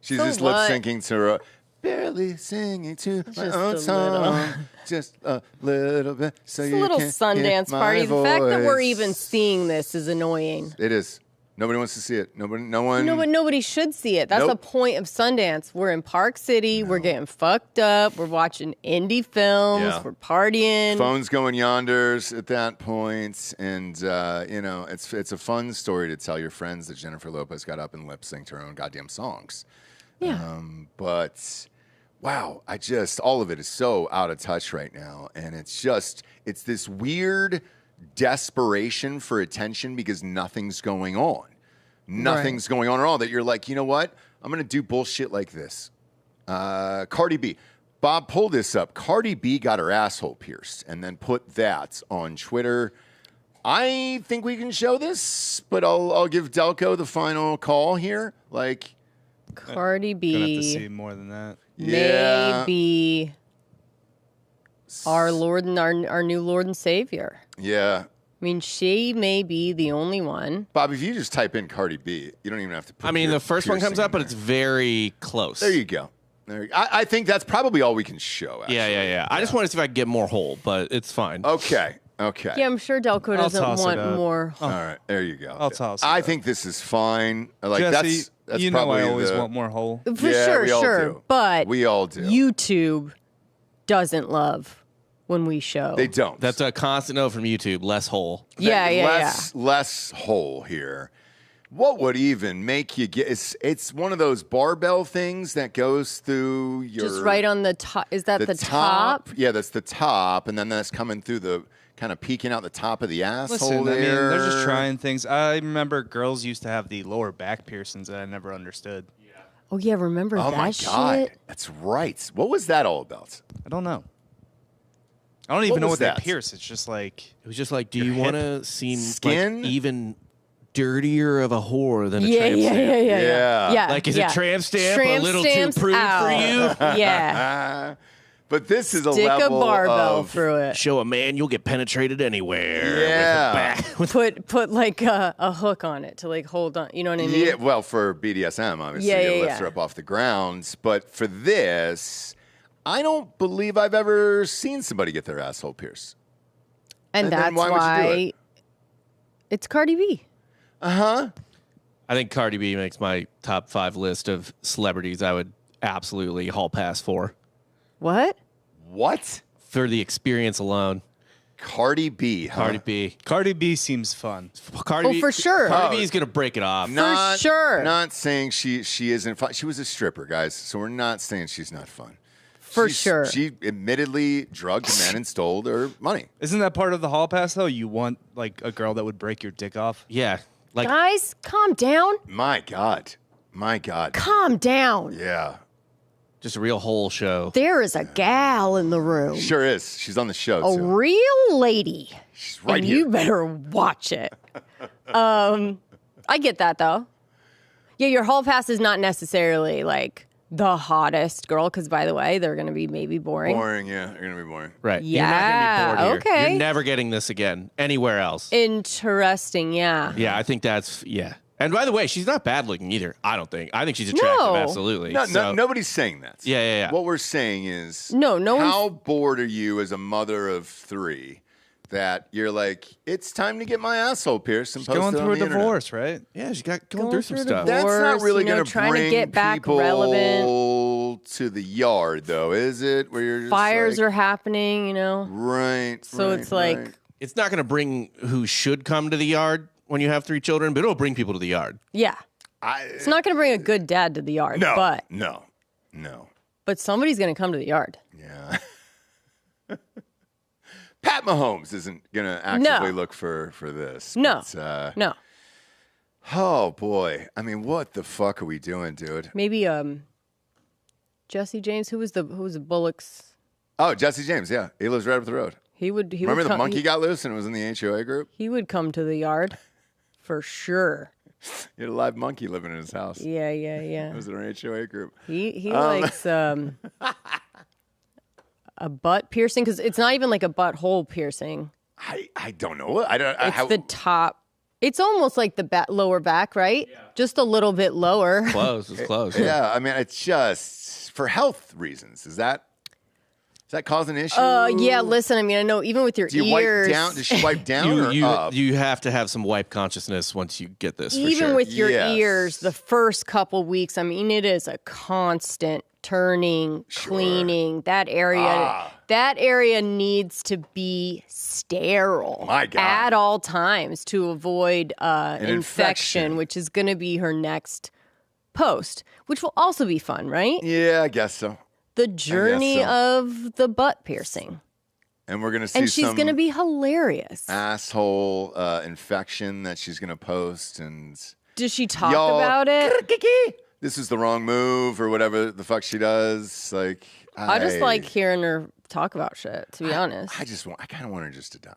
She's So just lip what? syncing to her. Barely singing to my Just own a song, just a little bit. So It's a you little can Sundance hear my party. The fact that we're voice. even seeing this is annoying. It is. Nobody wants to see it. No one. No, but nobody should see it. That's Nope. the point of Sundance. We're in Park City. We're getting fucked up. We're watching indie films. Yeah. We're partying. Phones going yonders at that point, and it's a fun story to tell your friends that Jennifer Lopez got up and lip synced her own goddamn songs. Yeah. But wow, all of it is so out of touch right now, and it's this weird desperation for attention because nothing's going on. Nothing's going on at all, that you're like, you know what? I'm going to do bullshit like this. Cardi B. Bob, pull this up. Cardi B got her asshole pierced and then put that on Twitter. I think we can show this, but I'll give Delco the final call here. Cardi B. Gonna have to see more than that. Yeah. Maybe our Lord and our new Lord and Savior. Yeah. I mean, she may be the only one. Bob, if you just type in Cardi B, you don't even have to put the first one comes piercing up, but it's very close. There you go. I think that's probably all we can show, actually. Yeah. I just wanted to see if I could get more whole, but it's fine. Okay. Yeah, I'm sure Delco doesn't want more. All right, there you go. I'll toss it I up. think this is fine. Jesse, that's you know probably I always want more whole. For Yeah, we all sure. do. But we all do. YouTube doesn't love when we show. They don't. That's a constant note from YouTube. Less whole. Yeah. Less whole here. What would even make you get? It's one of those barbell things that goes through your. Just right on the top. Is that the top? Yeah, that's the top, and then that's coming through the kind of peeking out the top of the asshole. Listen, there. I mean, they're just trying things. I remember girls used to have the lower back piercings that I never understood. Oh yeah, remember that shit? Oh my God, shit? that's right. What was that all about? I don't know. I don't even know what that? they pierce. It's just like It was just like, do you want to seem Skin? like even dirtier of a whore than a Yeah, tramp yeah, stamp? yeah, yeah, Yeah. yeah. Like, is yeah. a tramp stamp Tramp a little too stamps prude out. for you? Yeah. But this is a Stick a level barbell of through it. Show a man you'll get penetrated anywhere. Yeah. Put like a hook on it to like hold on. You know what I mean? Yeah, well, for BDSM, obviously, Yeah, it yeah, lifts her yeah. up off the ground. But for this, I don't believe I've ever seen somebody get their asshole pierced. And then that's why would you do it? It's Cardi B. Uh-huh. I think Cardi B makes my top 5 list of celebrities I would absolutely hall pass for What? What? the experience alone. Cardi B, huh? Cardi B. Cardi B seems fun. Cardi Oh, B, for sure. Cardi B is going to break it off. Not, sure. Not saying she isn't fun. She was a stripper, guys. So we're not saying she's not fun. For sure. She admittedly drugged men and stole their money. Isn't that part of the hall pass, though? You want, like, a girl that would break your dick off? Yeah. Like, Guys, calm down. My God. My God. Calm down. Yeah. just a real whole show. There is a gal in the room. Sure is. She's on the show, A too. real lady. She's right and here. you better watch it. I get that, though. Yeah, your hall pass is not necessarily, like, the hottest girl, because, by the way, they're going to be maybe boring. Boring, yeah. They're going to be boring. Right. Yeah, You're not going to be bored here. okay. You're never getting this again anywhere else. Interesting, yeah. Yeah, I think that's, yeah. And by the way, she's not bad looking either, I don't think. I think she's attractive, No. absolutely. No, nobody's saying that. Yeah. What we're saying is, no how bored are you as a mother of three that you're like, it's time to get my asshole pierced and She's post going it on through a the internet. divorce, right? Yeah, she's got going through some stuff. That's not really going to trying bring to get back people relevant. to the yard, though, is it? Where you're just Fires like, are happening, you know? right. So right, it's like, right. It's not going to bring who should come to the yard when you have 3 children, but it'll bring people to the yard. yeah. It's not going to bring a good dad to the yard, No, but no. but somebody's going to come to the yard. Yeah. Pat Mahomes isn't going to actively look for this. No. But, No. oh, boy. I mean, what the fuck are we doing, dude? Maybe Jesse James, who was the Bullocks? Oh, Jesse James, yeah. He lives right up the road. He would Remember would the come, monkey got loose and it was in the HOA group? He would come to the yard for sure. He had a live monkey living in his house. Yeah. It was in our HOA group. He likes a butt piercing, because it's not even like a butthole piercing. I don't know. I don't. It's the top. It's almost like the lower back, right? Yeah. Just a little bit lower. Close. It's close. Yeah, I mean, it's just for health reasons. Does that cause an issue? Yeah, listen, I mean, I know even with your Do you ears. wipe down? Does she wipe down or up? You have to have some wipe consciousness once you get this. For Even sure. with your Yes. ears, the first couple weeks, I mean, it is a constant turning, cleaning. That area needs to be sterile. My God. At all times to avoid An infection. which is going to be her next post, which will also be fun, right? Yeah, I guess so. The journey so. of the butt piercing. And we're gonna see And she's some going to be hilarious. asshole infection that she's gonna post and. Does she talk Y'all, about it? This is the wrong move or whatever the fuck she does. Like I just like hearing her talk about shit, to be honest. I kind of want her just to die.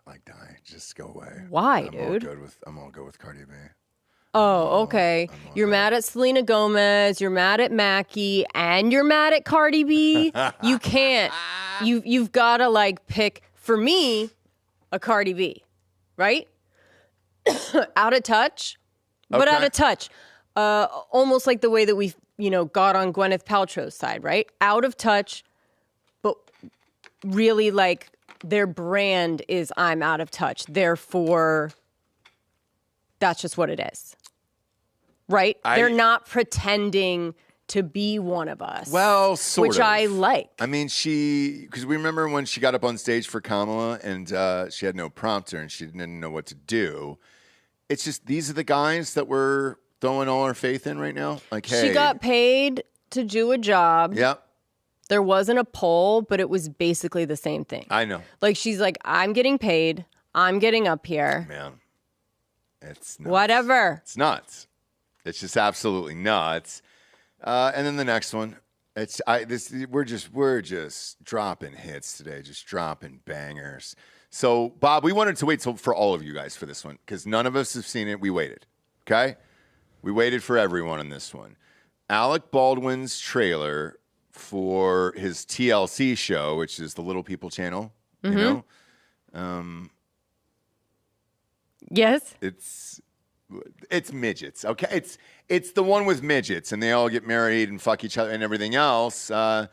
Just go away. Why, I'm dude? all good with Cardi B. Oh, okay. You're mad at Selena Gomez, you're mad at Mackie, and you're mad at Cardi B. You can't. You've got to like pick, for me, a Cardi B, right? Out of touch, but out of touch. Almost like the way that we, got on Gwyneth Paltrow's side, right? Out of touch, but really like their brand is I'm out of touch. Therefore, that's just what it is. Right? They're not pretending to be one of us. Well, sort which of. I like. I mean, because we remember when she got up on stage for Kamala and she had no prompter and she didn't know what to do. It's just these are the guys that we're throwing all her faith in right now? Like, hey. She got paid to do a job. Yep. There wasn't a poll, but it was basically the same thing. I know. Like, she's like, I'm getting paid. I'm getting up here. Man. It's nuts. Whatever. It's nuts. It's just absolutely nuts. And then the next one. We're just dropping hits today, just dropping bangers. So, Bob, we wanted to wait for all of you guys for this one because none of us have seen it. We waited. Okay? We waited for everyone on this one. Alec Baldwin's trailer for his TLC show, which is the Little People channel, you know? Yes. It's midgets, okay? It's the one with midgets, and they all get married and fuck each other and everything else. You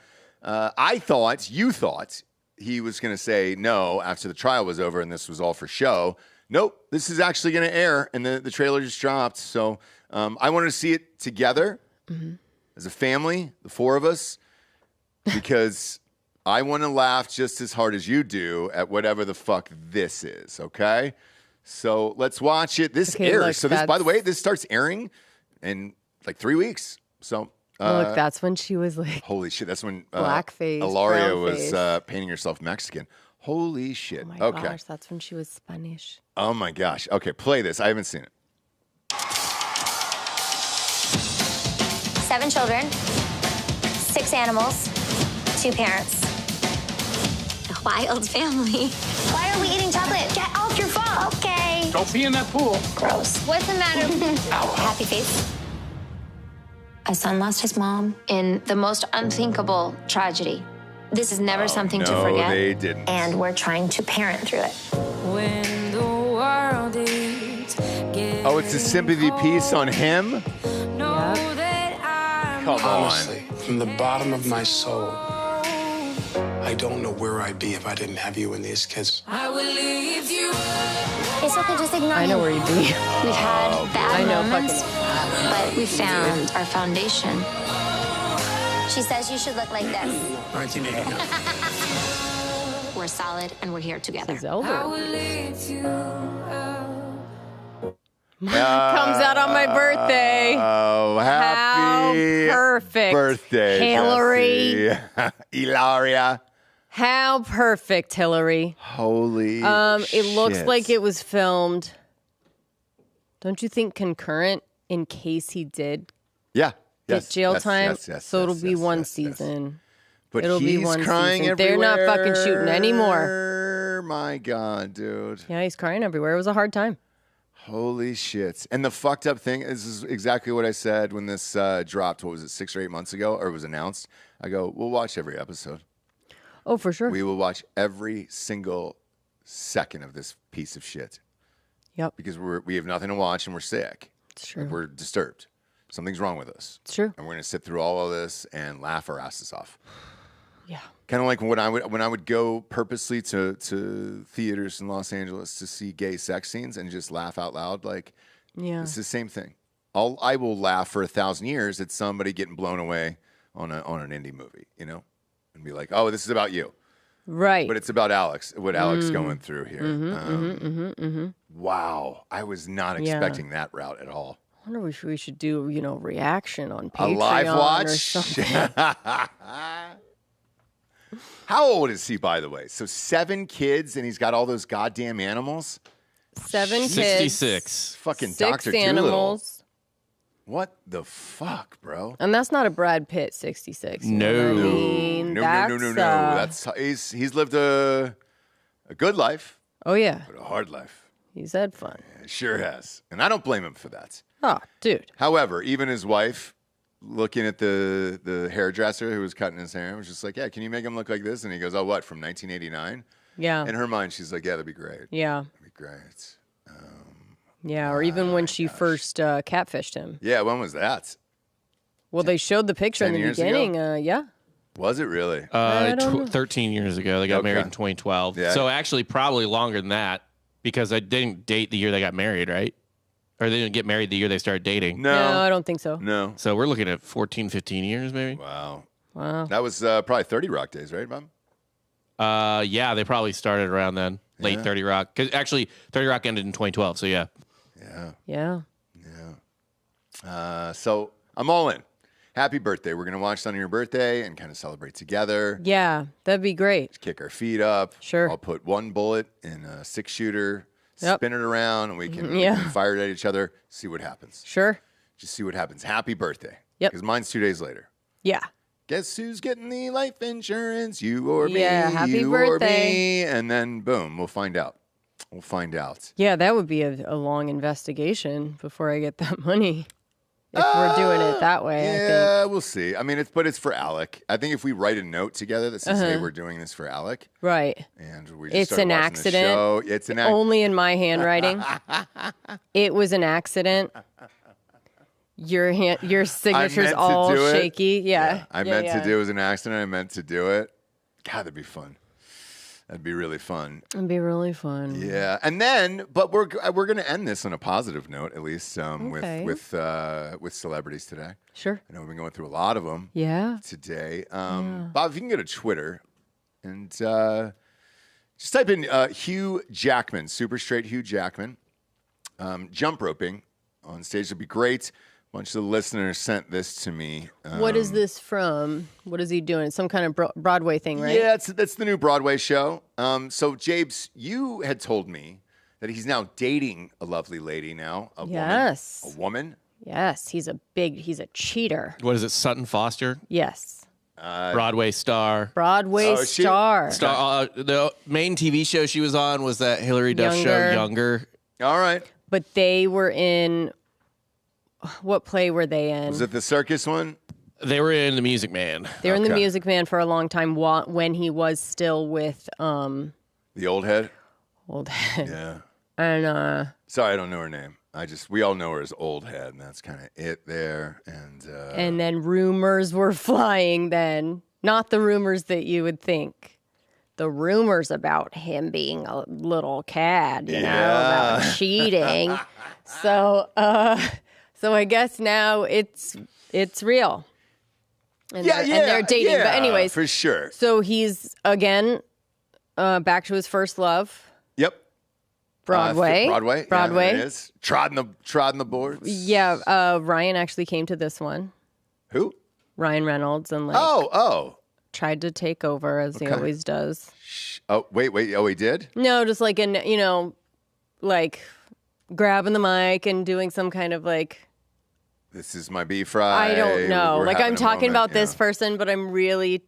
thought he was going to say no after the trial was over and this was all for show. Nope, this is actually going to air, and the trailer just dropped. So I wanted to see it together as a family, the four of us, because I want to laugh just as hard as you do at whatever the fuck this is, okay? So let's watch it. This airs. Look, so this, by the way, this starts airing in like 3 weeks. So look, that's when she was like, holy shit. That's when blackface, Ilaria was painting herself Mexican. Holy shit. Oh my okay. gosh, that's when she was Spanish. Oh my gosh. Okay, play this. I haven't seen it. 7 children, 6 animals, 2 parents. A wild family. Why are we eating chocolate? Get off your phone. Okay. Don't pee in that pool. Gross. What's the matter? Happy face. A son lost his mom in the most unthinkable tragedy. This is never something to forget. No, they didn't. And we're trying to parent through it. When the world is Oh, it's a sympathy piece on him? Come Honestly, from the bottom of my soul, I don't know where I'd be if I didn't have you and these kids. I will leave you. It's okay, just ignore I know where you'd be. We've had bad moments, fucking. but we found our foundation. She says you should look like this. 1989. We're solid and we're here together. I will leave you. Comes out on my birthday. Oh, happy How perfect birthday, Hillary. Ilaria. How perfect, Hillary. Holy It looks shit. like it was filmed. Don't you think concurrent in case he did Yeah. get jail time? Yes, so it'll yes, be yes, one yes, season. But It'll be he's one crying season. everywhere. They're not fucking shooting anymore. My God, dude. Yeah, he's crying everywhere. It was a hard time. Holy shit. And the fucked up thing is exactly what I said when this dropped, what was it, 6 or 8 months ago, or was announced. I go, we'll watch every episode. Oh, for sure. We will watch every single second of this piece of shit. Yep. Because we have nothing to watch and we're sick. It's true. We're disturbed. Something's wrong with us. It's true. And we're going to sit through all of this and laugh our asses off. Yeah. Kind of like when I would go purposely to theaters in Los Angeles to see gay sex scenes and just laugh out loud. Like, Yeah. it's the same thing. I will laugh for 1,000 years at somebody getting blown away on an indie movie, you know, and be like, oh, this is about you. Right. But it's about what Alec's going through here. Wow. I was not expecting that route at all. I wonder if we should do, reaction on A Patreon live or watch? something. How old is he, by the way? So 7 kids, and he's got all those goddamn animals? 7 kids. 66. Fucking 6 Dr. Doolittle. animals. What the fuck, bro? And that's not a Brad Pitt 66. you know No. what I mean? No. That's, That's he's lived a good life, oh, yeah. but a hard life. He's had fun. He sure has. And I don't blame him for that. Oh, dude. However, even his wife, looking at the hairdresser who was cutting his hair, was just like, yeah, can you make him look like this? And he goes, oh, what, from 1989? Yeah. In her mind, she's like, yeah, that'd be great. Yeah. That'd be great. Yeah, or even when she first catfished him. Yeah, when was that? Well, they showed the picture in 10 the years ago? beginning. Yeah. Was it really? I don't know. 13 years ago. They got Okay. married in 2012. Yeah. So actually probably longer than that because I didn't date the year they got married, right? Or they didn't get married the year they started dating. No, I don't think so. No. So we're looking at 14, 15 years maybe. Wow. Wow. That was probably 30 Rock days, right, Bob? Yeah, they probably started around then. Late Yeah. 30 Rock. Because actually 30 Rock ended in 2012. So yeah. Yeah. Yeah. Yeah. So I'm all in. Happy birthday. We're going to watch something on your birthday and kind of celebrate together. Yeah, that'd be great. Kick our feet up. Sure. I'll put one bullet in a 6-shooter, spin it around, and we can fire it at each other, see what happens. Sure. Just see what happens. Happy birthday. Yep. Because mine's 2 days later. Yeah. Guess who's getting the life insurance? You or me. Yeah, happy you birthday. Or me. And then, boom, we'll find out. We'll find out. Yeah, that would be a long investigation before I get that money. If we're doing it that way, I think. Yeah, we'll see. I mean, it's for Alec. I think if we write a note together that says, hey, we're doing this for Alec. Right. And we just It's started an watching accident. The show. It's an accident. Only in my handwriting. It was an accident. Your signature's all shaky. Yeah. I meant to do it. It was an accident. I meant to do it. God, that'd be fun. That'd be really fun. It'd be really fun. Yeah, and then, but we're going to end this on a positive note, at least with celebrities today. Sure. I know we've been going through a lot of them. Yeah. Today, Bob, if you can go to Twitter and just type in Hugh Jackman, super straight Hugh Jackman, jump roping on stage would be great. A bunch of the listeners sent this to me. What is this from? What is he doing? Some kind of Broadway thing, right? Yeah, that's the new Broadway show. So, Jabes, you had told me that he's now dating a lovely lady now. A woman. Yes, he's a cheater. What is it, Sutton Foster? Yes. Broadway star. Broadway star. The main TV show she was on was that Hillary Duff show, Younger. All right. But they were in... What play were they in? Was it the circus one? They were in The Music Man. They were in The Music Man for a long time when he was still with... the old head? Old head. Yeah. And... Sorry, I don't know her name. We all know her as Old Head, and that's kind of it there. And then rumors were flying then. Not the rumors that you would think. The rumors about him being a little cad, you know, about cheating. So I guess now it's real. And they're dating. Yeah, but anyways. For sure. So he's, again, back to his first love. Yep. Broadway. Broadway. Yeah, it is. Trodden the boards. Yeah. Ryan actually came to this one. Who? Ryan Reynolds. And tried to take over as he always does. Oh, wait. Oh, he did? No, just like, grabbing the mic and doing some kind of like... This is my beef fry. I don't know. Like, I'm talking about this person, but I'm really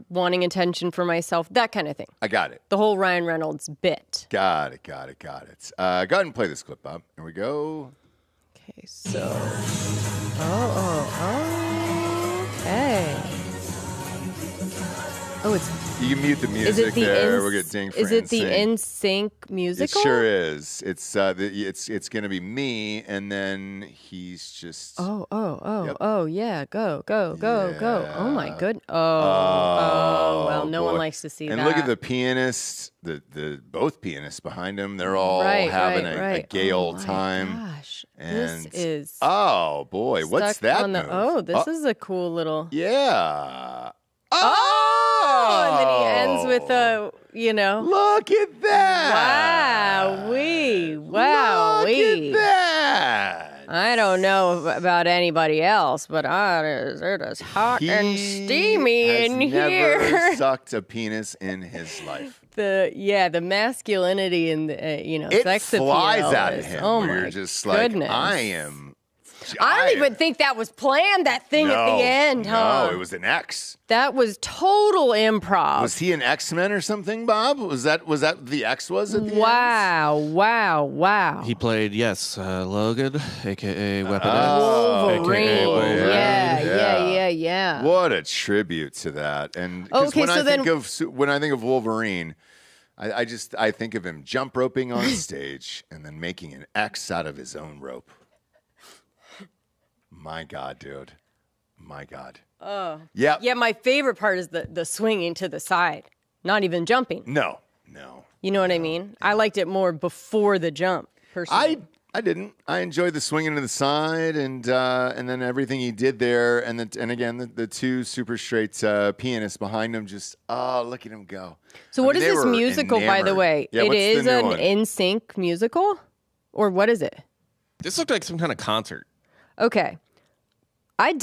wanting attention for myself. That kind of thing. I got it. The whole Ryan Reynolds bit. Got it. Go ahead and play this clip, Bob. Here we go. Okay, so... okay. Oh, you can mute the music there. We'll get ding for Is it the NSYNC musical? It sure is. It's going to be me, and then he's just. Oh, yeah. Go. Oh my goodness. Oh, well, no one likes to see that. And look at the pianist, the both pianists behind him. They're all having a gay old time. Gosh, and this is. Oh boy, what's that? This is a cool little. Yeah. And then he ends with Look at that! Wow-wee. Look at that! I don't know about anybody else, but it is hot and steamy in here. He never sucked a penis in his life. The masculinity and it sex appeal flies out of him. Oh where my you're just goodness. like, I am. I don't even think that was planned, that thing at the end, huh? No, it was an X. That was total improv. Was he an X-Men or something, Bob? Was that the X was at the end? Wow. He played, Logan, a.k.a. Weapon X. Wolverine. Yeah. What a tribute to that. And when I think of Wolverine, I think of him jump roping on stage and then making an X out of his own rope. My God, dude. My God. Yeah. Yeah, my favorite part is the swinging to the side. Not even jumping. No. You know what I mean? I liked it more before the jump, personally. I didn't. I enjoyed the swinging to the side and then everything he did there. And again, the two super straight pianists behind him just, look at him go. So what is this musical, by the way? Yeah, it is an NSYNC musical? Or what is it? This looked like some kind of concert. Okay. I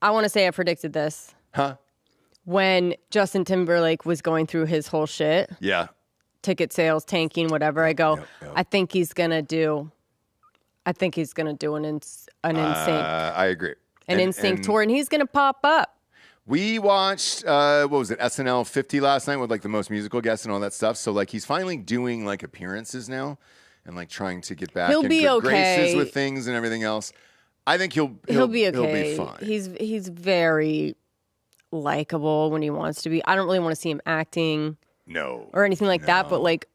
want to say I predicted this. Huh? When Justin Timberlake was going through his whole shit. Yeah. Ticket sales, tanking, whatever. I go, I think he's going to do an NSYNC. I agree. An NSYNC tour, and he's going to pop up. We watched, what was it, SNL 50 last night with like the most musical guests and all that stuff. So like he's finally doing like appearances now and like trying to get back in good graces with things and everything else. I think he'll be okay. He'll be fine. He's very likable when he wants to be. I don't really want to see him acting. No. Or anything like that, but like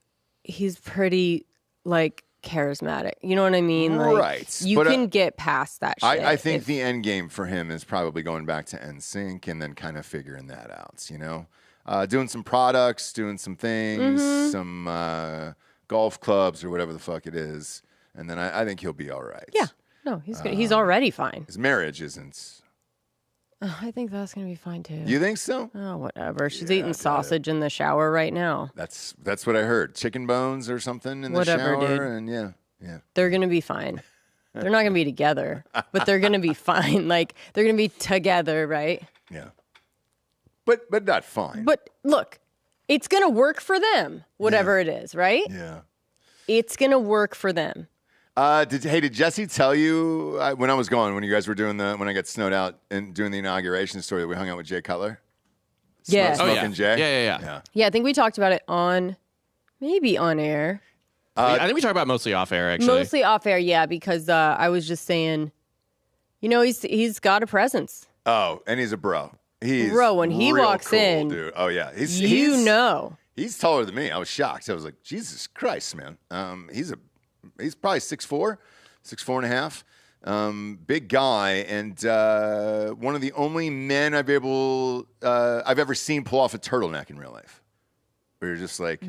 he's pretty like charismatic. You know what I mean? Like, right. You can get past that shit. I think the end game for him is probably going back to NSYNC and then kind of figuring that out, you know? Doing some products, doing some things, some golf clubs or whatever the fuck it is. And then I think he'll be all right. Yeah. No, he's good. He's already fine. His marriage isn't. I think that's going to be fine, too. You think so? Oh, whatever. She's eating sausage in the shower right now. That's what I heard. Chicken bones or something in the shower. Dude. And yeah. They're going to be fine. They're not going to be together, but they're going to be fine. Like, they're going to be together, right? Yeah. But not fine. But look, it's going to work for them, whatever it is, right? Yeah. It's going to work for them. Did Jesse tell you when I was gone, when you guys were when I got snowed out and doing the inauguration story that we hung out with Jay Cutler? Yeah. Smoking Jay? Yeah. Yeah, I think we talked about it maybe on air. I think we talked about mostly off air, actually. Mostly off air, yeah, because I was just saying, you know, he's got a presence. Oh, and he's a bro. Bro, when he walks cool, in, dude. Oh yeah, he's taller than me. I was shocked. I was like, Jesus Christ, man. He's probably 6'4", 6'4.5". Big guy, and one of the only men I've ever seen pull off a turtleneck in real life. Where you're just like,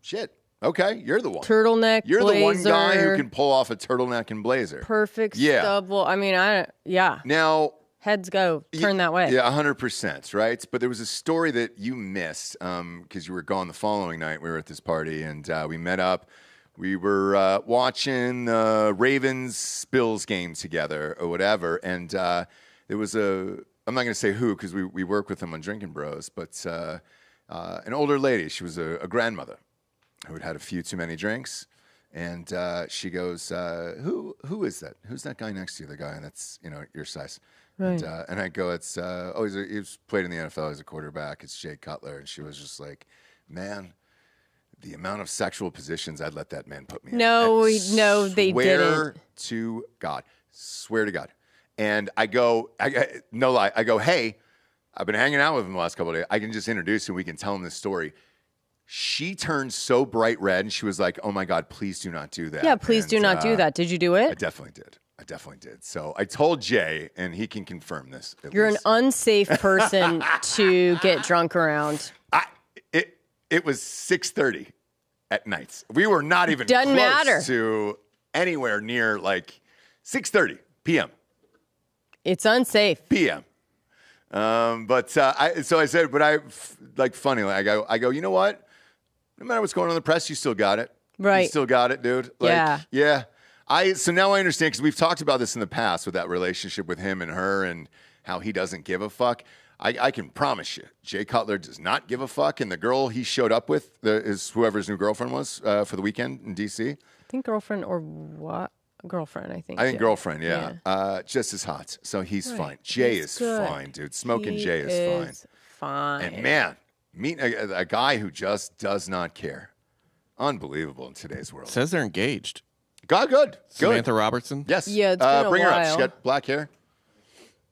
shit. Okay, you're the one. Turtleneck, You're blazer, the one guy who can pull off a turtleneck and blazer. Perfect stubble. I mean, Now, heads go turn that way. Yeah, 100%, right? But there was a story that you missed because you were gone the following night. We were at this party, and we met up. We were watching Ravens-Bills game together or whatever, and there was I'm not going to say who because we work with them on Drinkin' Bros, but an older lady. She was a grandmother who had a few too many drinks, and she goes, "Who is that? Who's that guy next to you? The guy that's your size?" Right. And I go, "It's he's played in the NFL as a quarterback. It's Jay Cutler." And she was just like, "Man, the amount of sexual positions I'd let that man put me in." No, they didn't. Swear to God. And I go, no lie. I go, "Hey, I've been hanging out with him the last couple of days. I can just introduce him. We can tell him this story." She turned so bright red, and she was like, "Oh my God, please do not do that." Yeah, please do not do that. Did you do it? I definitely did. So I told Jay, and he can confirm this. You're an unsafe person to get drunk around. It was 6:30 at nights. We were not even Doesn't close matter. to anywhere near like 6:30 p.m. It's unsafe. p.m. I said, funny. I go, you know what? No matter what's going on in the press, you still got it. Right. You still got it, dude. Yeah. So now I understand because we've talked about this in the past with that relationship with him and her and how he doesn't give a fuck. I can promise you, Jay Cutler does not give a fuck. And the girl he showed up with is whoever his new girlfriend was for the weekend in D.C. I think girlfriend or what? Girlfriend, I think. I think girlfriend, yeah. Just as hot. So he's fine. Jay is fine, dude. Smoking Jay is fine. And man, meet a guy who just does not care. Unbelievable in today's world. Says they're engaged. Good. Samantha Robertson? Yes. Yeah, it's been a bring her up. while. She got black hair.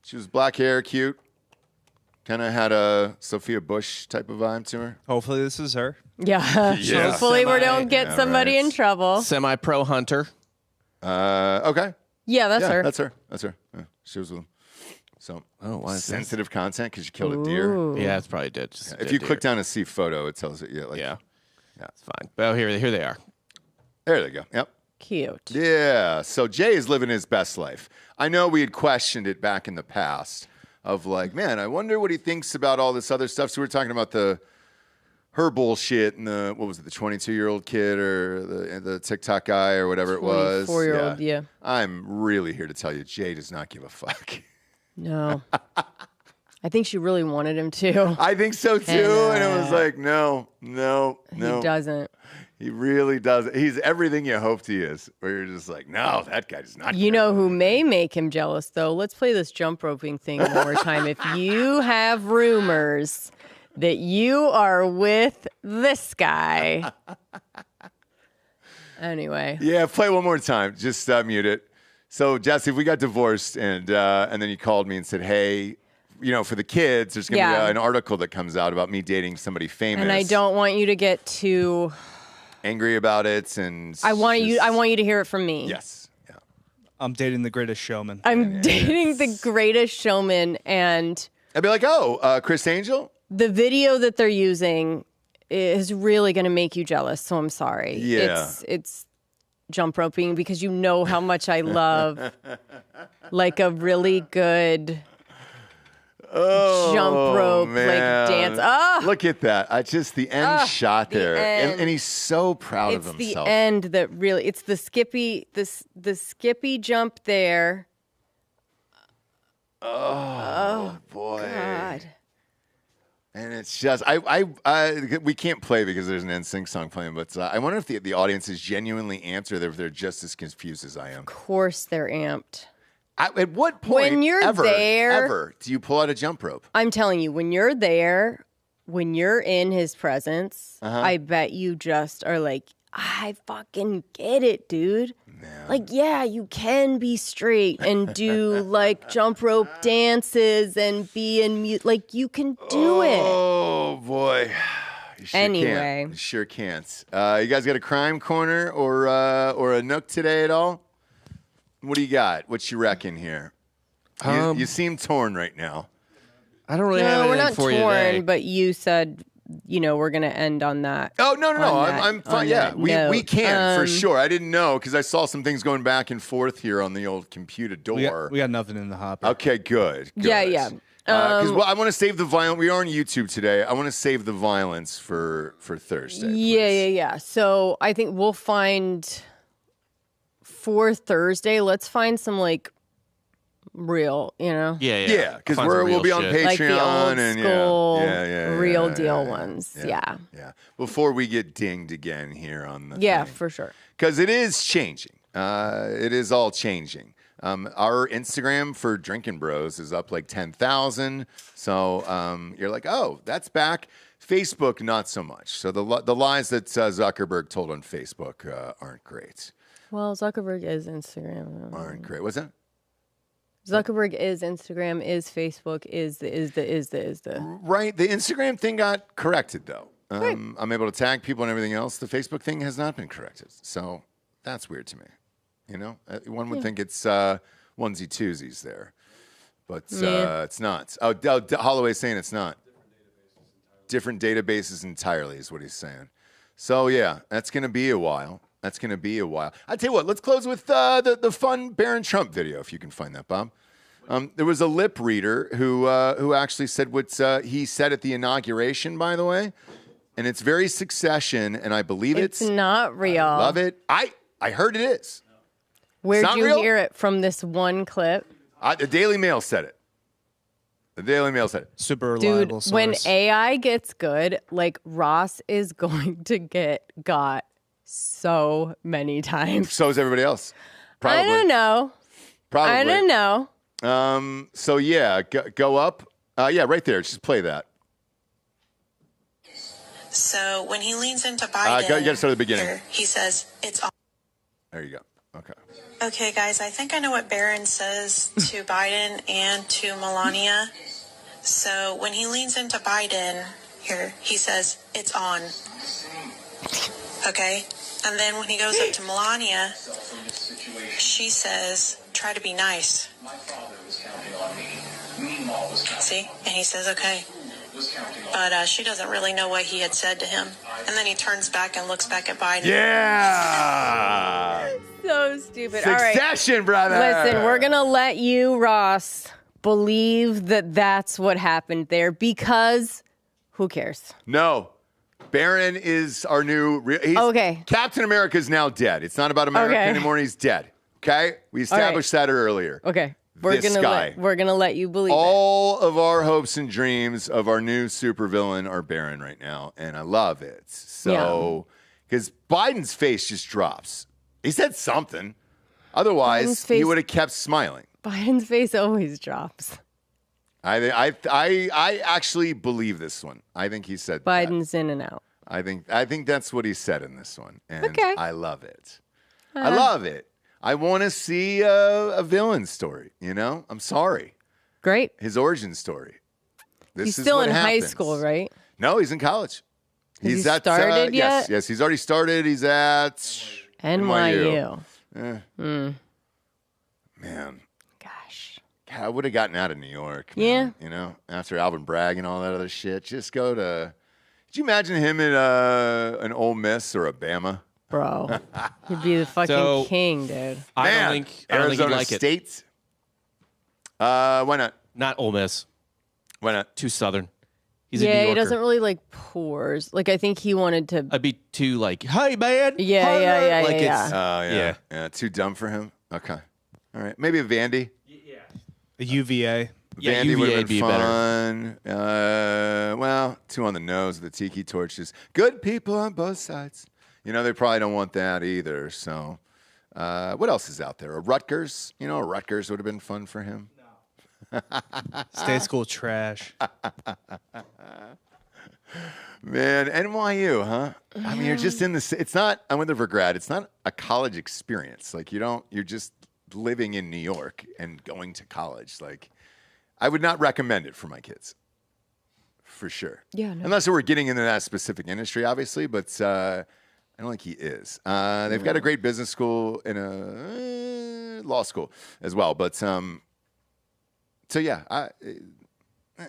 She was black hair, cute. Kind of had a Sophia Bush type of vibe to her. Hopefully this is her. Yeah. Hopefully we don't get somebody in trouble. Semi-pro hunter. Okay. Yeah, that's her. That's her. Yeah, she was with him. So, why is sensitive content because you killed a deer. Yeah, it's probably did. If you click down a see photo, it tells it. Yeah, it's fine. Well, here they are. There they go. Yep. Cute. Yeah. So Jay is living his best life. I know we had questioned it back in the past of like, man, I wonder what he thinks about all this other stuff. So we were talking about the her bullshit and the 22-year-old kid or the TikTok guy or whatever it was. 24-year-old, yeah. I'm really here to tell you, Jay does not give a fuck. No. I think she really wanted him to. I think so too. And it was like, no. He doesn't. He really doesn't. He's everything you hoped he is. Where you're just like, no, that guy does not. You know who may make him jealous, though? Let's play this jump roping thing one more time. If you have rumors that you are with this guy. Anyway. Yeah, play one more time. Just mute it. So, Jesse, we got divorced, and then you called me and said, hey, for the kids, there's going to be an article that comes out about me dating somebody famous. And I don't want you to get too angry about it, and I want you to hear it from me. Yes. Yeah. I'm dating the greatest showman. I'm dating the greatest showman, and I'd be like, Chris Angel? The video that they're using is really going to make you jealous, so I'm sorry. Yeah. It's jump roping because you know how much I love like a really good jump rope, like dance. Oh, look at that! Just the end shot there, and he's so proud of himself. It's the end that really. It's the skippy, the skippy jump there. Oh boy! God. And it's just we can't play because there's an NSYNC song playing, but I wonder if the audience is genuinely answer if they're just as confused as I am. Of course, they're amped. At what point when you're ever do you pull out a jump rope? I'm telling you, when you're there, when you're in his presence, I bet you just are like, I fucking get it, dude. Man. Like, yeah, you can be straight and do like jump rope dances and be in mute. Like, you can do it. Oh boy. You sure anyway, can't. You sure can't. You guys got a crime corner or a nook today at all? What do you got? What you reckon here? You seem torn right now. I don't really have anything for you today. We're not torn, but you said, we're going to end on that. Oh, no. I'm fine. Yeah, we can for sure. I didn't know because I saw some things going back and forth here on the old computer door. We got nothing in the hopper. Okay, good. Yeah. Because I want to save the violence. We are on YouTube today. I want to save the violence for Thursday. Yeah. So I think we'll find... For Thursday, let's find some like real, Yeah, because we'll be on Patreon like the old and school, real deal ones. Yeah. Before we get dinged again here on the thing. For sure. Because it is changing. It is all changing. Our Instagram for Drinkin' Bros is up like 10,000. So you're like, oh, that's back. Facebook, not so much. So the lies that Zuckerberg told on Facebook aren't great. Well, Zuckerberg is Instagram. Aren't great. What's that? Zuckerberg is Instagram, is Facebook, is the. Right. The Instagram thing got corrected, though. I'm able to tag people and everything else. The Facebook thing has not been corrected. So that's weird to me. One would think it's onesie-twosies there. But it's not. Oh, Hollaway's saying it's not. Different databases entirely is what he's saying. So, yeah, that's going to be a while. I tell you what, let's close with the fun Barron Trump video, if you can find that, Bob. There was a lip reader who actually said what he said at the inauguration, by the way. And it's very Succession, and I believe it's not real. I love it. I heard it is. Where'd you hear it from this one clip? The Daily Mail said it. Super reliable source. When AI gets good, like Ross is going to get got so many times. So is everybody else. Probably. I don't know. Probably. I don't know. So yeah, go up. Yeah, right there. Just play that. So when he leans into Biden, you got to start at the beginning. He says, it's on. There you go. Okay. Okay, guys, I think I know what Barron says to Biden and to Melania. So when he leans into Biden, he says, it's on. Okay? And then when he goes up to Melania, she says, try to be nice. See? And he says, okay. But she doesn't really know what he had said to him. And then he turns back and looks back at Biden. Yeah! So stupid. Succession, all right. brother! Listen, we're going to let you, Ross, believe that that's what happened there because who cares? No. Barron is our new. Okay. Captain America is now dead. It's not about America anymore. He's dead. Okay, we established that earlier. Okay. We're gonna let you believe all of our hopes and dreams of our new supervillain are barren right now, and I love it. So, because Biden's face just drops. He said something. Otherwise, he would have kept smiling. Biden's face always drops. I actually believe this one. I think he said Biden's in and out. I think that's what he said in this one, and I love it. I Uh-huh. love it. I want to see a villain story. You know, I'm sorry. Great. His origin story. He's still in high school, right? No, he's in college. Has he started yet? Yes, he's already started. He's at NYU. Man. Gosh, I would have gotten out of New York. Yeah. Man, you know, after Alvin Bragg and all that other shit. Just go to. Could you imagine him in an Ole Miss or a Bama? Bro, he'd be the fucking king, dude. I don't think he'd like State? Why not? Not Ole Miss. Why not? Too Southern. He's a New Yorker. He doesn't really like pores. Like, I think he wanted to. I'd be too like, hey, man. Yeah. Like yeah. Too dumb for him? Okay. All right. Maybe a Vandy? A UVA. Yeah, UVA would have would be been fun. Well, too on the nose with the tiki torches. Good people on both sides. You know, they probably don't want that either. So, what else is out there? A Rutgers? You know, a Rutgers would have been fun for him. No. State school trash. Man, NYU, huh? I mean, you're just in the. It's not. I went there for grad. It's not a college experience. Like you're just living in New York and going to college. Like, I would not recommend it for my kids. For sure. Yeah. No. Unless we're getting into that specific industry, obviously, but. I don't think he is. They've got a great business school and a law school as well. But so yeah,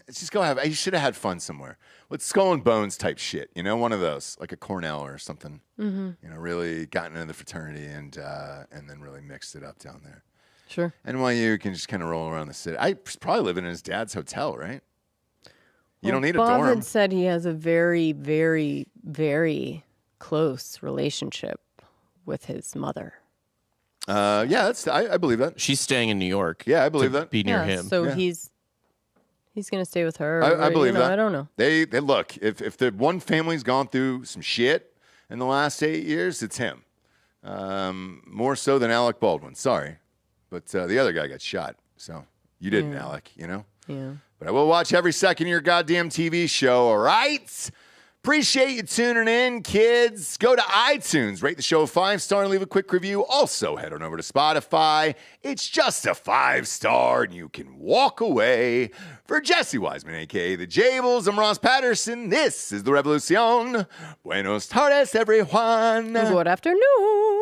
just go have. You should have had fun somewhere with Skull and Bones type shit. You know, one of those, like a Cornell or something. Mm-hmm. You know, really gotten into the fraternity and then really mixed it up down there. Sure. NYU can just kind of roll around the city. I probably living in his dad's hotel, right? You don't need a dorm. Bob had said he has a very, very, very close relationship with his mother. Yeah, I believe that. She's staying in New York. Yeah, I believe that. Be near him. So he's going to stay with her. I believe that. I don't know. They look, if the one family's gone through some shit in the last 8 years, it's him. More so than Alec Baldwin. Sorry. But the other guy got shot. So you didn't, Alec, you know? Yeah. But I will watch every second of your goddamn TV show, all right? Appreciate you tuning in, kids. Go to iTunes, rate the show a 5-star, and leave a quick review. Also, head on over to Spotify. It's just a 5-star, and you can walk away. For Jesse Wiseman, a.k.a. The Jables, I'm Ross Patterson. This is The Revolucion. Buenos tardes, everyone. Good afternoon.